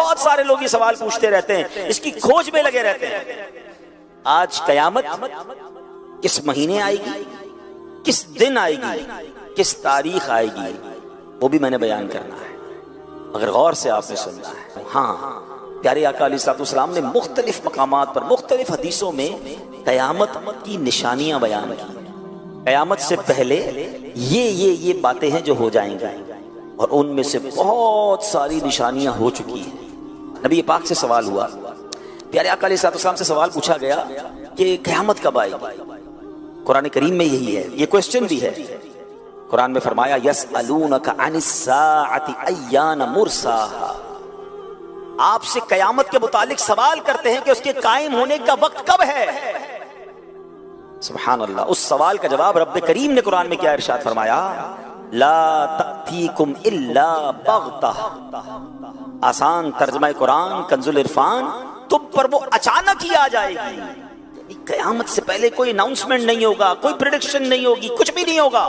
بہت سارے لوگ یہ سوال پوچھتے رہتے ہیں، اس کی کھوج میں لگے رہتے ہیں۔ آج قیامت کس مہینے آئے گی، کس دن آئے گی، کس تاریخ آئے گی، وہ بھی میں نے بیان کرنا ہے، مگر غور سے آپ نے سننا ہے۔ ہاں، پیارے آقا علیہ الصلوۃ والسلام نے مختلف مقامات پر مختلف حدیثوں میں قیامت کی نشانیاں بیان کی۔ قیامت سے پہلے یہ باتیں ہیں جو ہو جائیں گی، اور ان میں سے بہت ساری نشانیاں ہو چکی ہیں۔ نبی پاک سے سوال ہوا، پیارے آقا علیہ الصلوۃ والسلام سے سوال پوچھا گیا کہ قیامت کب آئے گی؟ قرآن کریم میں یہی ہے، یہ کوسچن بھی ہے۔ قرآن میں فرمایا یسألونک عن الساعۃ ایان مرساہا، آپ سے قیامت کے متعلق سوال کرتے ہیں کہ اس کے قائم ہونے کا وقت کب ہے۔ سبحان اللہ، اس سوال کا جواب رب کریم نے قرآن میں کیا ارشاد فرمایا، لا تأتیکم الا بغتہ۔ آسان ترجمہ قرآن کنز العرفان، تم پر وہ اچانک ہی آ جائے گی۔ قیامت سے پہلے کوئی اناؤنسمنٹ نہیں ہوگا، کوئی پریڈکشن نہیں ہوگی، کچھ بھی نہیں ہوگا،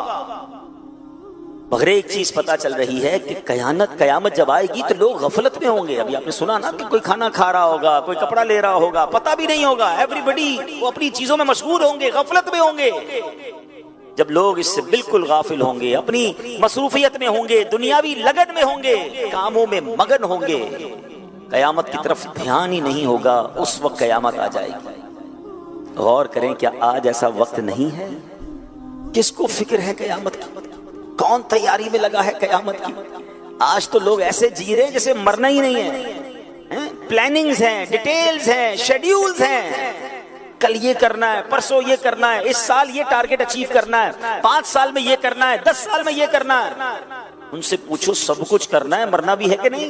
مگر ایک چیز پتا چل رہی ہے کہ قیامت جب آئے گی تو لوگ غفلت میں ہوں گے۔ ابھی آپ نے سنا نا کہ کوئی کھانا کھا رہا ہوگا، کوئی کپڑا لے رہا ہوگا، پتہ بھی نہیں ہوگا، ایوری بڈی وہ اپنی چیزوں میں مشغول ہوں گے، غفلت میں ہوں گے۔ جب لوگ اس سے بالکل غافل ہوں گے، اپنی مصروفیت میں ہوں گے، دنیاوی لگن میں ہوں گے، کاموں میں مگن ہوں گے، قیامت کی طرف دھیان ہی نہیں ہوگا، اس وقت قیامت آ جائے گی۔ غور کریں، کیا آج ایسا وقت نہیں ہے؟ کس کو فکر ہے قیامت کی؟ کون تیاری میں لگا ہے قیامت کی؟ آج تو لوگ ایسے جی رہے ہیں جیسے مرنا ہی نہیں ہے۔ پلاننگز ہیں، ڈیٹیلز ہیں، شیڈیولز ہیں، کل یہ کرنا ہے، پرسوں یہ کرنا ہے، اس سال یہ ٹارگٹ اچیو کرنا ہے، 5 سال میں یہ کرنا ہے، 10 سال میں یہ کرنا ہے۔ ان سے پوچھو سب کچھ کرنا ہے، مرنا بھی ہے کہ نہیں؟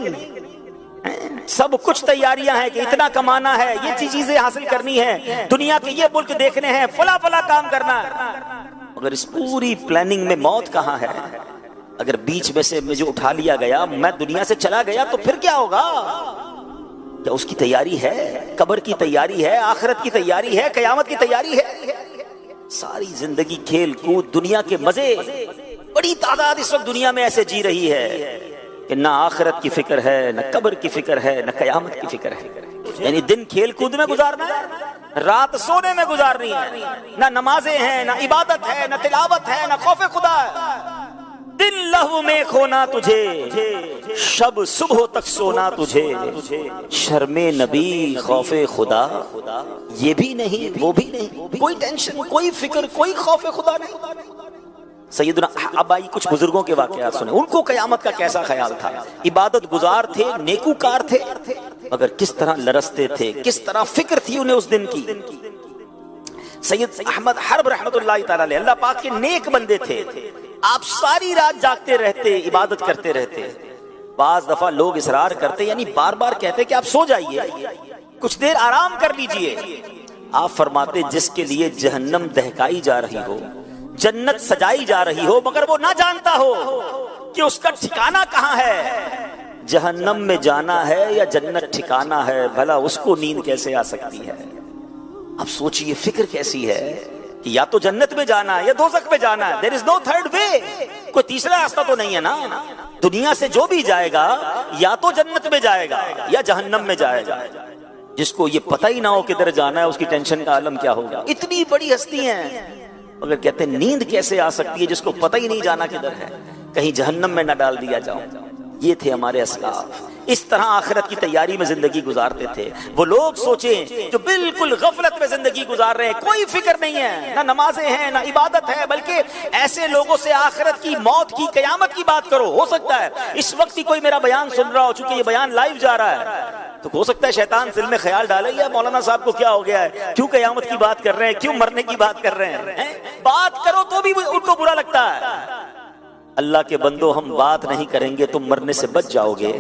سب کچھ تیاریاں ہیں کہ اتنا کمانا ہے، یہ چیزیں حاصل کرنی ہے، دنیا کے یہ ملک دیکھنے ہیں، فلاں فلاں کام کرنا ہے، مگر اس پوری پلاننگ میں موت کہاں ہے؟ اگر بیچ میں سے مجھے اٹھا لیا گیا، میں دنیا سے چلا گیا، تو پھر کیا ہوگا؟ کیا اس کی تیاری ہے؟ قبر کی تیاری ہے، آخرت کی تیاری ہے، قیامت کی تیاری ہے؟ ساری زندگی کھیل کود، دنیا کے مزے، بڑی تعداد اس وقت دنیا میں ایسے جی رہی ہے کہ نہ آخرت کی فکر ہے، نہ قبر کی فکر ہے، نہ قیامت کی فکر ہے۔ یعنی دن کھیل کود میں گزارنا ہے، رات سونے میں گزارنی ہے، نہ نمازیں ہیں، نہ عبادت ہے، نہ تلاوت ہے، نہ خوف خدا ہے۔ دن لہو میں کھونا تجھے، شب صبح تک سونا تجھے، شرم نبی خوف خدا یہ بھی نہیں، وہ بھی نہیں، کوئی ٹینشن، کوئی فکر، کوئی خوف خدا نہیں۔ سیدنا اب آئی کچھ بزرگوں کے واقعات سنیں، ان کو قیامت کا کیسا خیال تھا۔ عبادت گزار تھے، نیکوکار تھے، مگر کس طرح لرزتے تھے، کس طرح فکر تھی انہیں اس دن کی۔ سید احمد حرب رحمت اللہ تعالی علیہ، اللہ پاک کے نیک بندے تھے، آپ ساری رات جاگتے رہتے، عبادت کرتے رہتے۔ بعض دفعہ لوگ اصرار کرتے، یعنی بار بار کہتے کہ آپ سو جائیے، کچھ دیر آرام کر لیجئے۔ آپ فرماتے جس کے لیے جہنم دہکائی جا رہی ہو، جنت سجائی جا رہی ہو، مگر وہ نہ جانتا ہو کہ اس کا ٹھکانہ کہاں ہے، جہنم میں جانا ہے یا جنت ٹھکانہ ہے، بھلا اس کو نیند کیسے آ سکتی ہے؟ اب سوچئے فکر کیسی ہے کہ یا تو جنت میں جانا ہے یا دوزخ میں جانا ہے، there is no third way، کوئی تیسرا راستہ تو نہیں ہے نا۔ دنیا سے جو بھی جائے گا یا تو جنت میں جائے گا یا جہنم میں جائے گا۔ جس کو یہ پتہ ہی نہ ہو کدھر جانا ہے، اس کی ٹینشن کا عالم کیا ہوگا۔ اتنی بڑی ہستی ہیں، مگر کہتے ہیں نیند کیسے آ سکتی ہے جس کو پتہ ہی نہیں جانا کدھر ہے، کہیں جہنم میں نہ ڈال دیا جاؤں۔ یہ تھے ہمارے اسلاف، اس طرح آخرت کی تیاری میں زندگی گزارتے تھے۔ وہ لوگ سوچیں جو بالکل غفلت میں زندگی گزار رہے ہیں، کوئی فکر نہیں ہے، نہ نمازیں ہیں، نہ عبادت ہے، بلکہ ایسے لوگوں سے آخرت کی، موت کی، قیامت کی بات کرو۔ ہو سکتا ہے اس وقت ہی کوئی میرا بیان سن رہا ہو، چونکہ یہ بیان لائیو جا رہا ہے، تو ہو سکتا ہے شیطان دل میں خیال ڈالے یا مولانا صاحب کو کیا ہو گیا ہے، کیوں قیامت کی بات کر رہے ہیں، کیوں مرنے کی بات کر رہے ہیں۔ بات کرو تو بھی ان کو برا لگتا ہے۔ اللہ کے بندو، ہم بات نہیں کریں گے تم مرنے سے بچ جاؤ گے،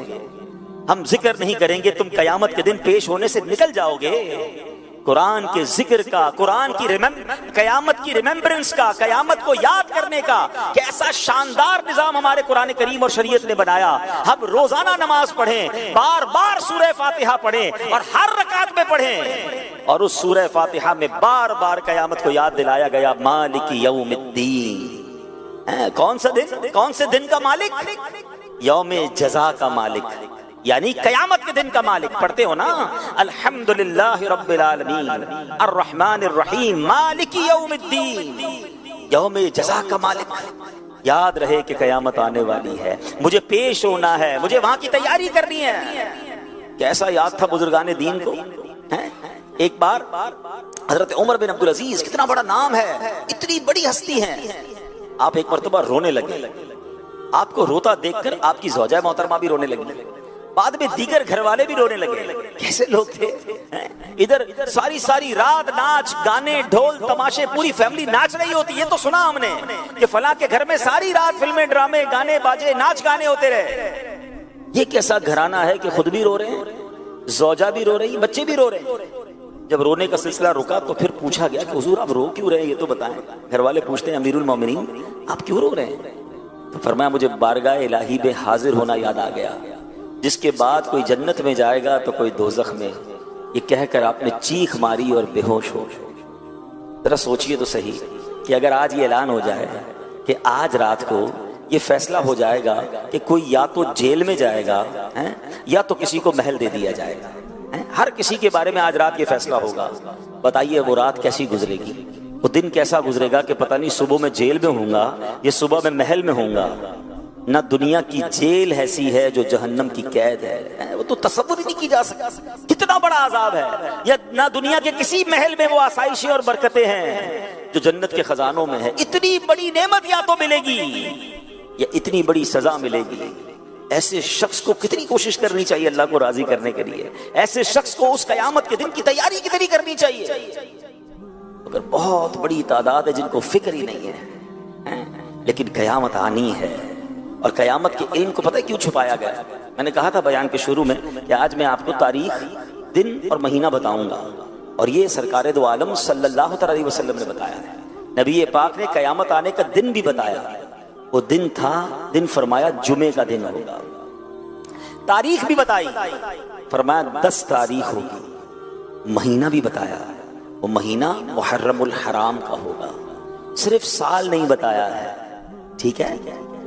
ہم ذکر نہیں کریں گے تم قیامت کے دن پیش ہونے سے نکل جاؤ گے۔ قرآن کے ذکر کا، قرآن کی قیامت کی ریممبرنس کا، قیامت کو یاد کرنے کا کیسا شاندار نظام ہمارے قرآن کریم اور شریعت نے بنایا۔ ہم روزانہ نماز پڑھیں، بار بار سورہ فاتحہ پڑھیں اور ہر رکعت میں پڑھیں، اور اس سورہ فاتحہ میں بار بار قیامت کو یاد دلایا گیا، مالک یوم الدین۔ کون سا دن؟ کون سے دن کا مالک؟ یوم جزا کا مالک۔ یعنی قیامت کے دن کا مالک. پڑھتے ہو نا الحمدللہ رب العالمین الرحمن الرحیم مالک یوم الدین، یوم جزا کا مالک. یاد رہے کہ قیامت آنے والی ہے، مجھے پیش ہونا ہے، مجھے وہاں کی تیاری کرنی ہے. کیسا یاد تھا بزرگان دین کو. ایک بار حضرت عمر بن عبدالعزیز، کتنا بڑا نام ہے، اتنی بڑی ہستی ہیں، آپ ایک مرتبہ رونے لگے. آپ کو روتا دیکھ کر آپ کی زوجہ محترمہ بھی رونے لگی، بعد میں دیگر گھر والے بھی رونے لگے. کیسے لوگ تھے. ادھر ساری رات ناچ گانے ڈھول تماشے، پوری فیملی ناچ رہی ہوتی. یہ تو سنا ہم نے کہ فلاں کے گھر میں ساری رات فلمیں ڈرامے گانے باجے ناچ گانے ہوتے رہے. یہ کیسا گھرانہ ہے کہ خود بھی رو رہے ہیں، زوجہ بھی رو رہی، بچے بھی رو رہے ہیں. جب رونے کا سلسلہ رکا تو پھر پوچھا گیا کہ حضور آپ رو کیوں رہے ہیں، یہ تو بتائیں. گھر والے پوچھتے ہیں امیر المومنین آپ کیوں رو رہے ہیں؟ تو فرمایا مجھے بارگاہ الہی میں حاضر ہونا یاد آ گیا، جس کے بعد کوئی جنت میں جائے گا تو کوئی دوزخ میں. یہ کہہ کر آپ نے چیخ ماری اور بے ہوش ہو. ذرا سوچئے تو صحیح کہ اگر آج یہ اعلان ہو جائے کہ آج رات کو یہ فیصلہ ہو جائے گا کہ کوئی یا تو جیل میں جائے گا یا تو کسی کو محل دے دیا جائے گا. ہر کسی کے بارے میں آج رات یہ فیصلہ ہوگا. بتائیے وہ رات کیسی گزرے گی، وہ دن کیسا گزرے گا کہ پتہ نہیں صبح میں جیل میں ہوں گا یا صبح میں محل میں ہوں گا. نہ دنیا کی جیل ایسی ہے جو جہنم کی قید ہے، وہ تو تصور ہی نہیں کی جا سکتا کتنا بڑا عذاب ہے. یا نہ دنیا کے کسی محل میں وہ آسائشیں اور برکتیں ہیں جو جنت کے خزانوں میں ہے. اتنی بڑی نعمت یا تو ملے گی یا اتنی بڑی سزا ملے گی. ایسے شخص کو کتنی کوشش کرنی چاہیے اللہ کو راضی کرنے کے لیے. ایسے شخص کو اس قیامت کے دن کی تیاری کتنی کرنی چاہیے. مگر بہت بڑی تعداد ہے جن کو فکر ہی نہیں ہے. لیکن قیامت آنی ہے، اور قیامت کے علم کو پتہ ہے کیوں چھپایا گیا. میں نے کہا تھا بیان کے شروع میں کہ آج میں آپ کو تاریخ، دن اور مہینہ بتاؤں گا، اور یہ سرکار دو عالم صلی اللہ علیہ وسلم نے بتایا ہے. نبی پاک نے قیامت آنے کا دن بھی بتایا. وہ دن تھا، دن فرمایا جمعے کا دن ہوگا. تاریخ بھی بتائی، فرمایا 10 تاریخ ہوگی. مہینہ بھی بتایا، وہ مہینہ محرم الحرام کا ہوگا. صرف سال نہیں بتایا ہے، ٹھیک ہے.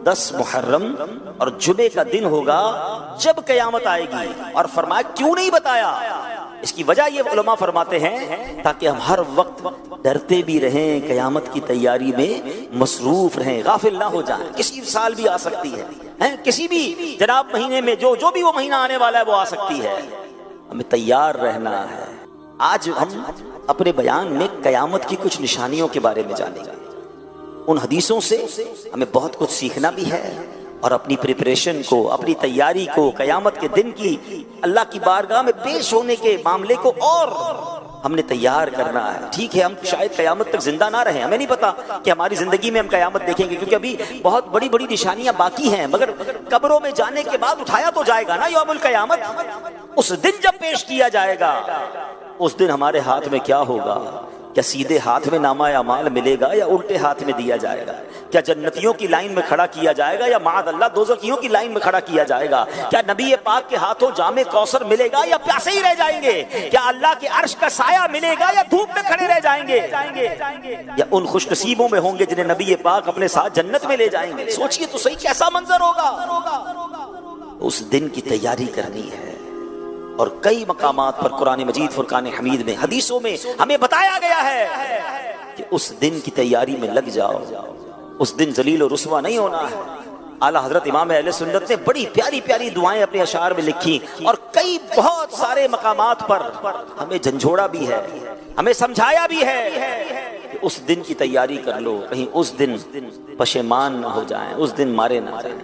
10 محرم اور جمعے کا دن ہوگا جب قیامت آئے گی. اور فرمایا کیوں نہیں بتایا؟ اس کی وجہ یہ علماء فرماتے ہیں تاکہ ہم ہر وقت ڈرتے بھی رہیں، قیامت کی تیاری میں مصروف رہیں، غافل نہ ہو جائیں. کسی سال بھی آ سکتی ہے، کسی بھی جناب مہینے میں جو بھی وہ مہینہ آنے والا ہے وہ آ سکتی ہے. ہمیں تیار رہنا ہے. آج ہم اپنے بیان میں قیامت کی کچھ نشانیوں کے بارے میں جانیں گے. ان حدیثوں سے ہمیں بہت کچھ سیکھنا بھی ہے، اور اپنی پریپریشن کو، اپنی تیاری کو، قیامت کے دن کی اللہ کی بارگاہ میں پیش ہونے کے معاملے کو اور ہم نے تیار کرنا ہے. ٹھیک ہے ہم شاید قیامت تک زندہ نہ رہیں، ہمیں نہیں پتا کہ ہماری زندگی میں ہم قیامت دیکھیں گے، کیونکہ ابھی بہت بڑی بڑی نشانیاں باقی ہیں. مگر قبروں میں جانے کے بعد اٹھایا تو جائے گا نا یوم القیامت. اس دن جب پیش کیا جائے گا، اس دن ہمارے ہاتھ میں کیا ہوگا؟ کیا سیدھے ہاتھ میں نامہ اعمال ملے گا یا الٹے ہاتھ میں دیا جائے گا؟ کیا جنتیوں کی لائن میں کھڑا کیا جائے گا یا معاذ اللہ دوزخیوں کی لائن میں کھڑا کیا جائے گا؟ کیا نبی پاک کے ہاتھوں جام کوثر ملے گا یا پیاسے ہی رہ جائیں گے؟ کیا اللہ کے عرش کا سایہ ملے گا یا دھوپ میں کھڑے رہ جائیں گے؟ یا ان خوش نصیبوں میں ہوں گے جنہیں نبی پاک اپنے ساتھ جنت میں لے جائیں گے؟ سوچئے تو صحیح کیسا منظر ہوگا. اس دن کی تیاری کرنی ہے. اور کئی مقامات پر قرآن مجید فرقان حمید میں، حدیثوں میں ہمیں بتایا گیا ہے کہ اس دن کی تیاری میں لگ جاؤ. اس دن ذلیل و رسوا نہیں ہونا ہے. اعلیٰ حضرت امام اہل سنت نے بڑی پیاری پیاری دعائیں اپنے اشعار میں لکھی، اور کئی بہت سارے مقامات پر ہمیں جھنجھوڑا بھی ہے، ہمیں سمجھایا بھی ہے کہ اس دن کی تیاری کر لو، کہیں اس دن پشیمان نہ ہو جائیں، اس دن مارے نہ جائیں.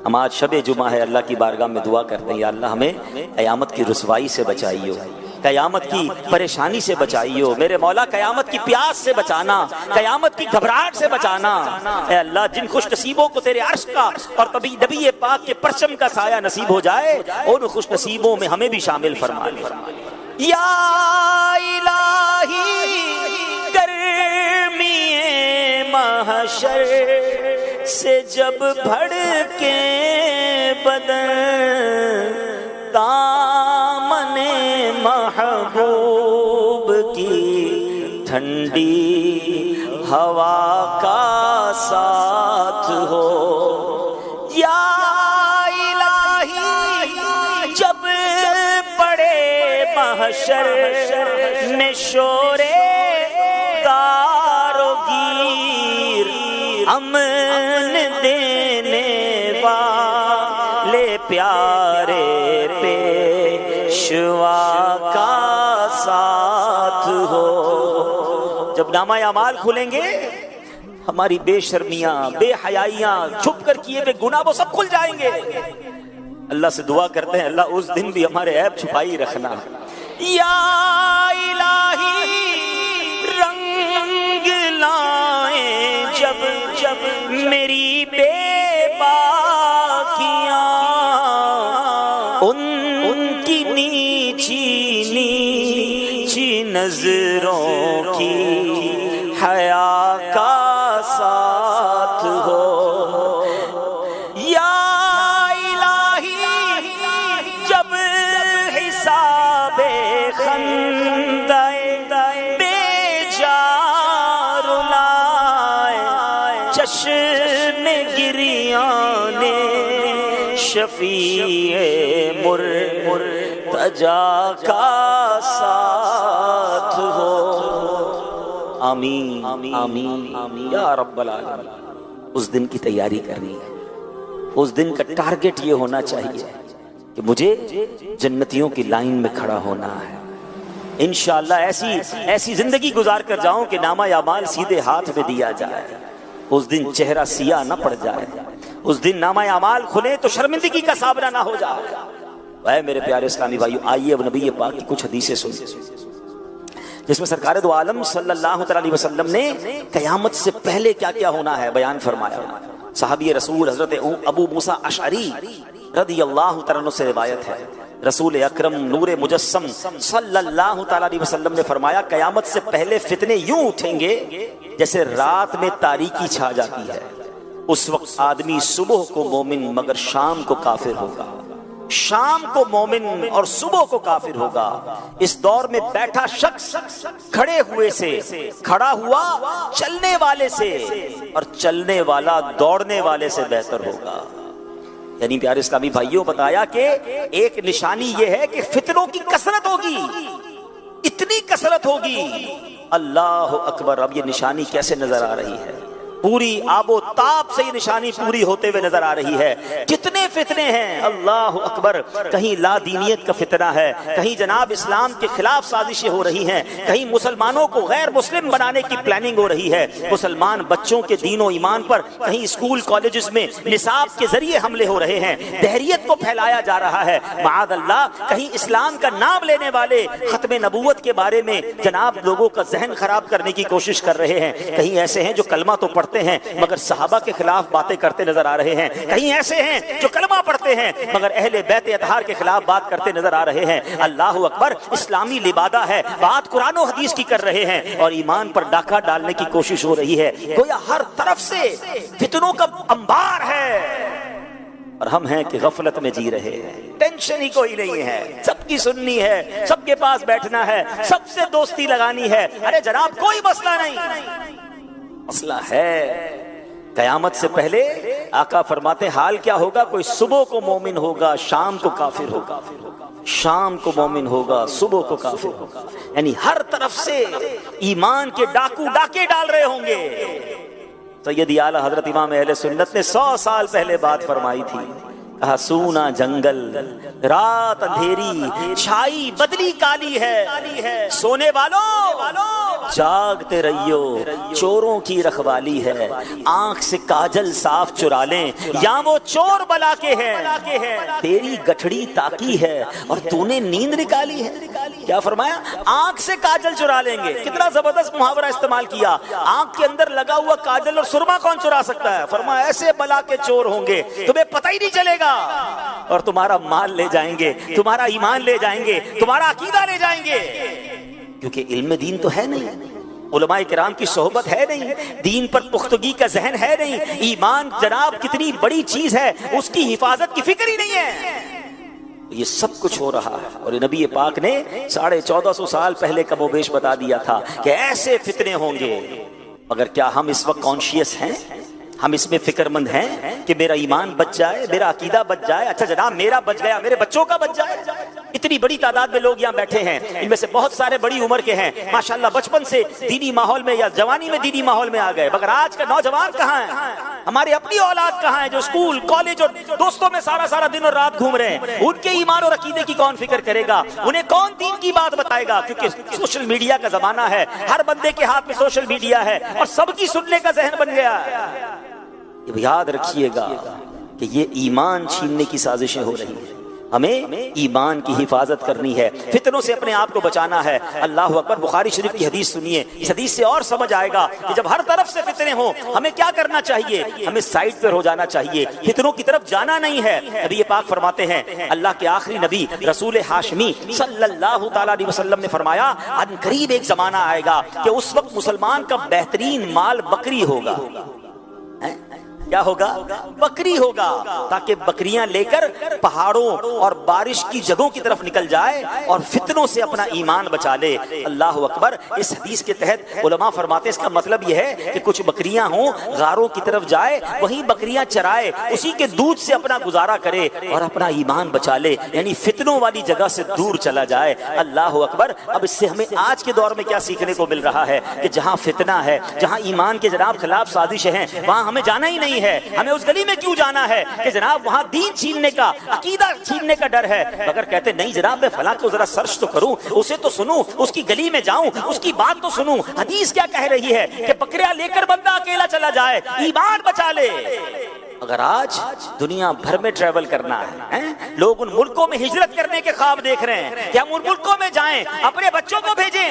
ہم آج شب جمعہ ہے، اللہ کی بارگاہ میں دعا کرتے ہیں یا اللہ ہمیں قیامت کی رسوائی سے بچائیو، قیامت کی پریشانی سے بچائیو. میرے مولا قیامت کی پیاس سے بچانا، قیامت کی گھبراہٹ سے بچانا. اے اللہ جن خوش نصیبوں کو تیرے عرش کا اور نبی پاک کے پرچم کا سایہ نصیب ہو جائے، ان خوش نصیبوں میں ہمیں بھی شامل فرما لے. یا الہی گرمی محشر سے جب بھڑکے بدن، دامن محبوب کی ٹھنڈی ہوا کا ساتھ ہو. یا الہی محشر میں شورے دار و گیر، امن دینے والے پیارے پیشوا کا ساتھ ہو۔ جب نامہ اعمال کھلیں گے ہماری بے شرمیاں، بے حیائیاں، چھپ کر کیے ہوئے گناہ وہ سب کھل جائیں گے۔ اللہ سے دعا کرتے ہیں اللہ اس دن بھی ہمارے عیب چھپائی رکھنا۔ یا الہی رنگ لائیں جب جب میری بے باکیاں، ان کی نیچی نیچی نظروں کی حیا کا ساتھ ہو۔ یا الہی جب حساب خندہ بے جار لائے، چشم گریان شفیع مرتجا کا ساتھ ہو۔ آمین آمین یا رب العالمین۔ اس دن کی تیاری کرنی ہے، اس دن کا ٹارگٹ یہ ہونا چاہیے کہ مجھے جنتیوں کی لائن میں کھڑا ہونا ہے۔ انشاءاللہ ایسی زندگی گزار کر جاؤں کہ نامہ اعمال سیدھے ہاتھ میں دیا جائے، اس دن چہرہ سیاہ نہ پڑ جائے، اس دن نامہ اعمال کھلے تو شرمندگی کا سامنا نہ ہو جائے۔ اے میرے پیارے اسلامی بھائیو، آئیے اب نبی پاک کی کچھ حدیثیں سنیں جس میں سرکار دو عالم صلی اللہ علیہ وسلم نے قیامت سے پہلے کیا کیا ہونا ہے بیان فرمایا۔ صحابی رسول حضرت ابو موسیٰ اشعری رضی اللہ تعالیٰ عنہ سے روایت ہے، رسول اکرم نور مجسم صلی اللہ تعالیٰ علیہ وسلم نے فرمایا قیامت سے پہلے فتنے یوں اٹھیں گے جیسے رات میں تاریکی چھا جاتی ہے، اس وقت آدمی صبح کو مومن مگر شام کو کافر ہوگا، شام کو مومن اور صبح کو کافر ہوگا۔ اس دور میں بیٹھا شخص کھڑے ہوئے سے، کھڑا ہوا چلنے والے سے، اور چلنے والا دوڑنے والے سے بہتر ہوگا۔ یعنی پیارے اسلامی بھائیوں بتایا کہ ایک نشانی یہ ہے کہ فتنوں کی کثرت ہوگی، اتنی کثرت ہوگی، اللہ اکبر۔ اب یہ نشانی کیسے نظر آ رہی ہے؟ پوری آب و تاب سے یہ نشانی پوری ہوتے ہوئے نظر آ رہی ہے۔ کتنے فتنے ہیں، اللہ اکبر۔ کہیں لا دینیت کا فتنہ ہے، کہیں جناب اسلام کے خلاف سازشیں ہو رہی ہیں، کہیں مسلمانوں کو غیر مسلم بنانے کی پلاننگ ہو رہی ہے، مسلمان بچوں کے دین و ایمان پر کہیں اسکول کالجز میں نصاب کے ذریعے حملے ہو رہے ہیں، دہریت کو پھیلایا جا رہا ہے، معاذ اللہ۔ کہیں اسلام کا نام لینے والے ختم نبوت کے بارے میں جناب لوگوں کا ذہن خراب کرنے کی کوشش کر رہے ہیں، کہیں ایسے ہیں جو کلمہ تو پڑھتے ہیں مگر صحابہ کے خلاف باتیں کرتے نظر آ رہے ہیں، کہیں ایسے ہیں جو کلمہ پڑھتے ہیں مگر اہل بیت اطہار کے خلاف بات کرتے نظر آ رہے ہیں۔ اللہ اکبر۔ اسلامی لبادہ ہے، بات قرآن و حدیث کی کر رہے ہیں اور ایمان پر ڈاکہ ڈالنے کی کوشش ہو رہی ہے۔ گویا ہر طرف سے فتنوں کا انبار ہے اور ہم ہیں کہ غفلت میں جی رہے ہیں، ٹینشن ہی کوئی نہیں ہے، سب کی سننی ہے، سب کے پاس بیٹھنا ہے، سب سے دوستی لگانی ہے۔ ارے جناب کوئی مسئلہ نہیں، مسئلہ ہے۔ قیامت سے پہلے آقا فرماتے ہیں حال کیا ہوگا؟ کوئی صبح کو مومن ہوگا، شام کو کافر ہوگا، شام کو مومن ہوگا، صبح کو کافر ہوگا۔ یعنی ہر طرف سے ایمان کے ڈاکو ڈاکے ڈال رہے ہوں گے۔ سیدی اعلیٰ حضرت امام اہل سنت نے 100 سال پہلے بات فرمائی تھی، کہا سونا جنگل، رات اندھیری، چھائی بدلی کالی ہے، سونے والوں جاگتے رہیو، چوروں کی رکھوالی ہے، آنکھ سے کاجل صاف چرا لیں یا وہ چور بلا کے ہیں، تیری گٹھڑی تاکی ہے اور تو نے نیند نکالی ہے۔ کیا فرمایا؟ آنکھ سے کاجل چرا لیں گے۔ کتنا زبردست محاورہ استعمال کیا۔ آنکھ کے اندر لگا ہوا کاجل اور سرما کون چرا سکتا ہے؟ فرمایا ایسے بلا کے چور ہوں گے تمہیں پتہ ہی نہیں چلے گا، اور تمہارا مال لے جائیں گے، تمہارا ایمان لے جائیں گے، تمہارا عقیدہ لے جائیں گے، کیونکہ علم دین تو ہے نہیں، علماء کرام کی صحبت ہے نہیں، دین پر پختگی کا ذہن ہے نہیں، ایمان جناب کتنی بڑی چیز ہے اس کی حفاظت کی فکر ہی نہیں ہے۔ یہ سب کچھ ہو رہا ہے اور نبی پاک نے 1450 سال پہلے کم و بیش بتا دیا تھا کہ ایسے فتنے ہوں گے۔ مگر کیا ہم اس وقت کانشیس ہیں؟ ہم اس میں فکر مند ہیں کہ میرا ایمان بچ جائے، میرا عقیدہ بچ جائے؟ اچھا جناب میرا بچ گیا، میرے بچوں کا بچ جائے، اتنی بڑی تعداد میں لوگ یہاں بیٹھے ہیں، ان میں سے بہت سارے بڑی عمر کے ہیں، ماشاءاللہ بچپن سے دینی ماحول میں یا جوانی میں دینی ماحول میں آ گئے، مگر آج کا نوجوان کہاں ہے؟ ہماری اپنی اولاد کہاں ہے جو اسکول کالج اور دوستوں میں سارا دن اور رات گھوم رہے ہیں؟ ان کے ایمان اور عقیدے کی کون فکر کرے گا؟ انہیں کون دین کی بات بتائے گا؟ کیونکہ سوشل میڈیا کا زمانہ ہے، ہر بندے کے ہاتھ میں سوشل میڈیا ہے اور سب کی سننے کا ذہن بن گیا ہے۔ یاد رکھیے گا کہ یہ ایمان چھیننے کی سازشیں ہو رہی ہیں، ہمیں ایمان کی حفاظت کرنی ہے، فتنوں سے اپنے آپ کو بچانا ہے۔ اللہ اکبر، بخاری شریف کی حدیث سنیے، اس حدیث سے اور سمجھ آئے گا کہ جب ہر طرف سے فتنے ہوں ہمیں کیا کرنا چاہیے؟ ہمیں سائڈ پر ہو جانا چاہیے، فتنوں کی طرف جانا نہیں ہے۔ نبی پاک فرماتے ہیں، اللہ کے آخری نبی رسول ہاشمی صلی اللہ تعالی علیہ وسلم نے فرمایا، ان قریب ایک زمانہ آئے گا کہ اس وقت مسلمان کا بہترین مال بکری ہوگا۔ کیا ہوگا؟ بکری ہوگا، تاکہ بکریاں لے کر پہاڑوں اور بارش کی جگہوں کی طرف نکل جائے اور فتنوں سے اپنا ایمان بچا لے۔ اللہ اکبر۔ اس حدیث کے تحت علماء فرماتے ہیں اس کا مطلب یہ ہے کہ کچھ بکریاں ہوں، غاروں کی طرف جائے، وہیں بکریاں چرائے، اسی کے دودھ سے اپنا گزارا کرے اور اپنا ایمان بچا لے، یعنی فتنوں والی جگہ سے دور چلا جائے۔ اللہ اکبر۔ اب اس سے ہمیں آج کے دور میں کیا سیکھنے کو مل رہا ہے کہ جہاں فتنہ ہے، جہاں ایمان کے جناب خلاف سازشیں ہیں، وہاں ہمیں جانا ہی نہیں ہے۔ ہمیں اس گلی میں کیوں جانا ہے کہ جناب وہاں دین چھیننے کا، عقیدہ چھیننے کا ڈر ہے؟ اگر کہتے نہیں جناب میں فلاں کو ذرا سرچ تو کروں، اسے تو سنوں، اس کی گلی میں جاؤں، اس کی بات تو سنوں، حدیث کیا کہہ رہی ہے کہ بکریاں لے کر بندہ اکیلا چلا جائے، ایمان بچا لے۔ اگر آج دنیا بھر میں ٹریول کرنا ہے، لوگ ان ملکوں میں ہجرت کرنے کے خواب دیکھ رہے ہیں کہ ہم ان ملکوں میں جائیں، اپنے بچوں کو بھیجیں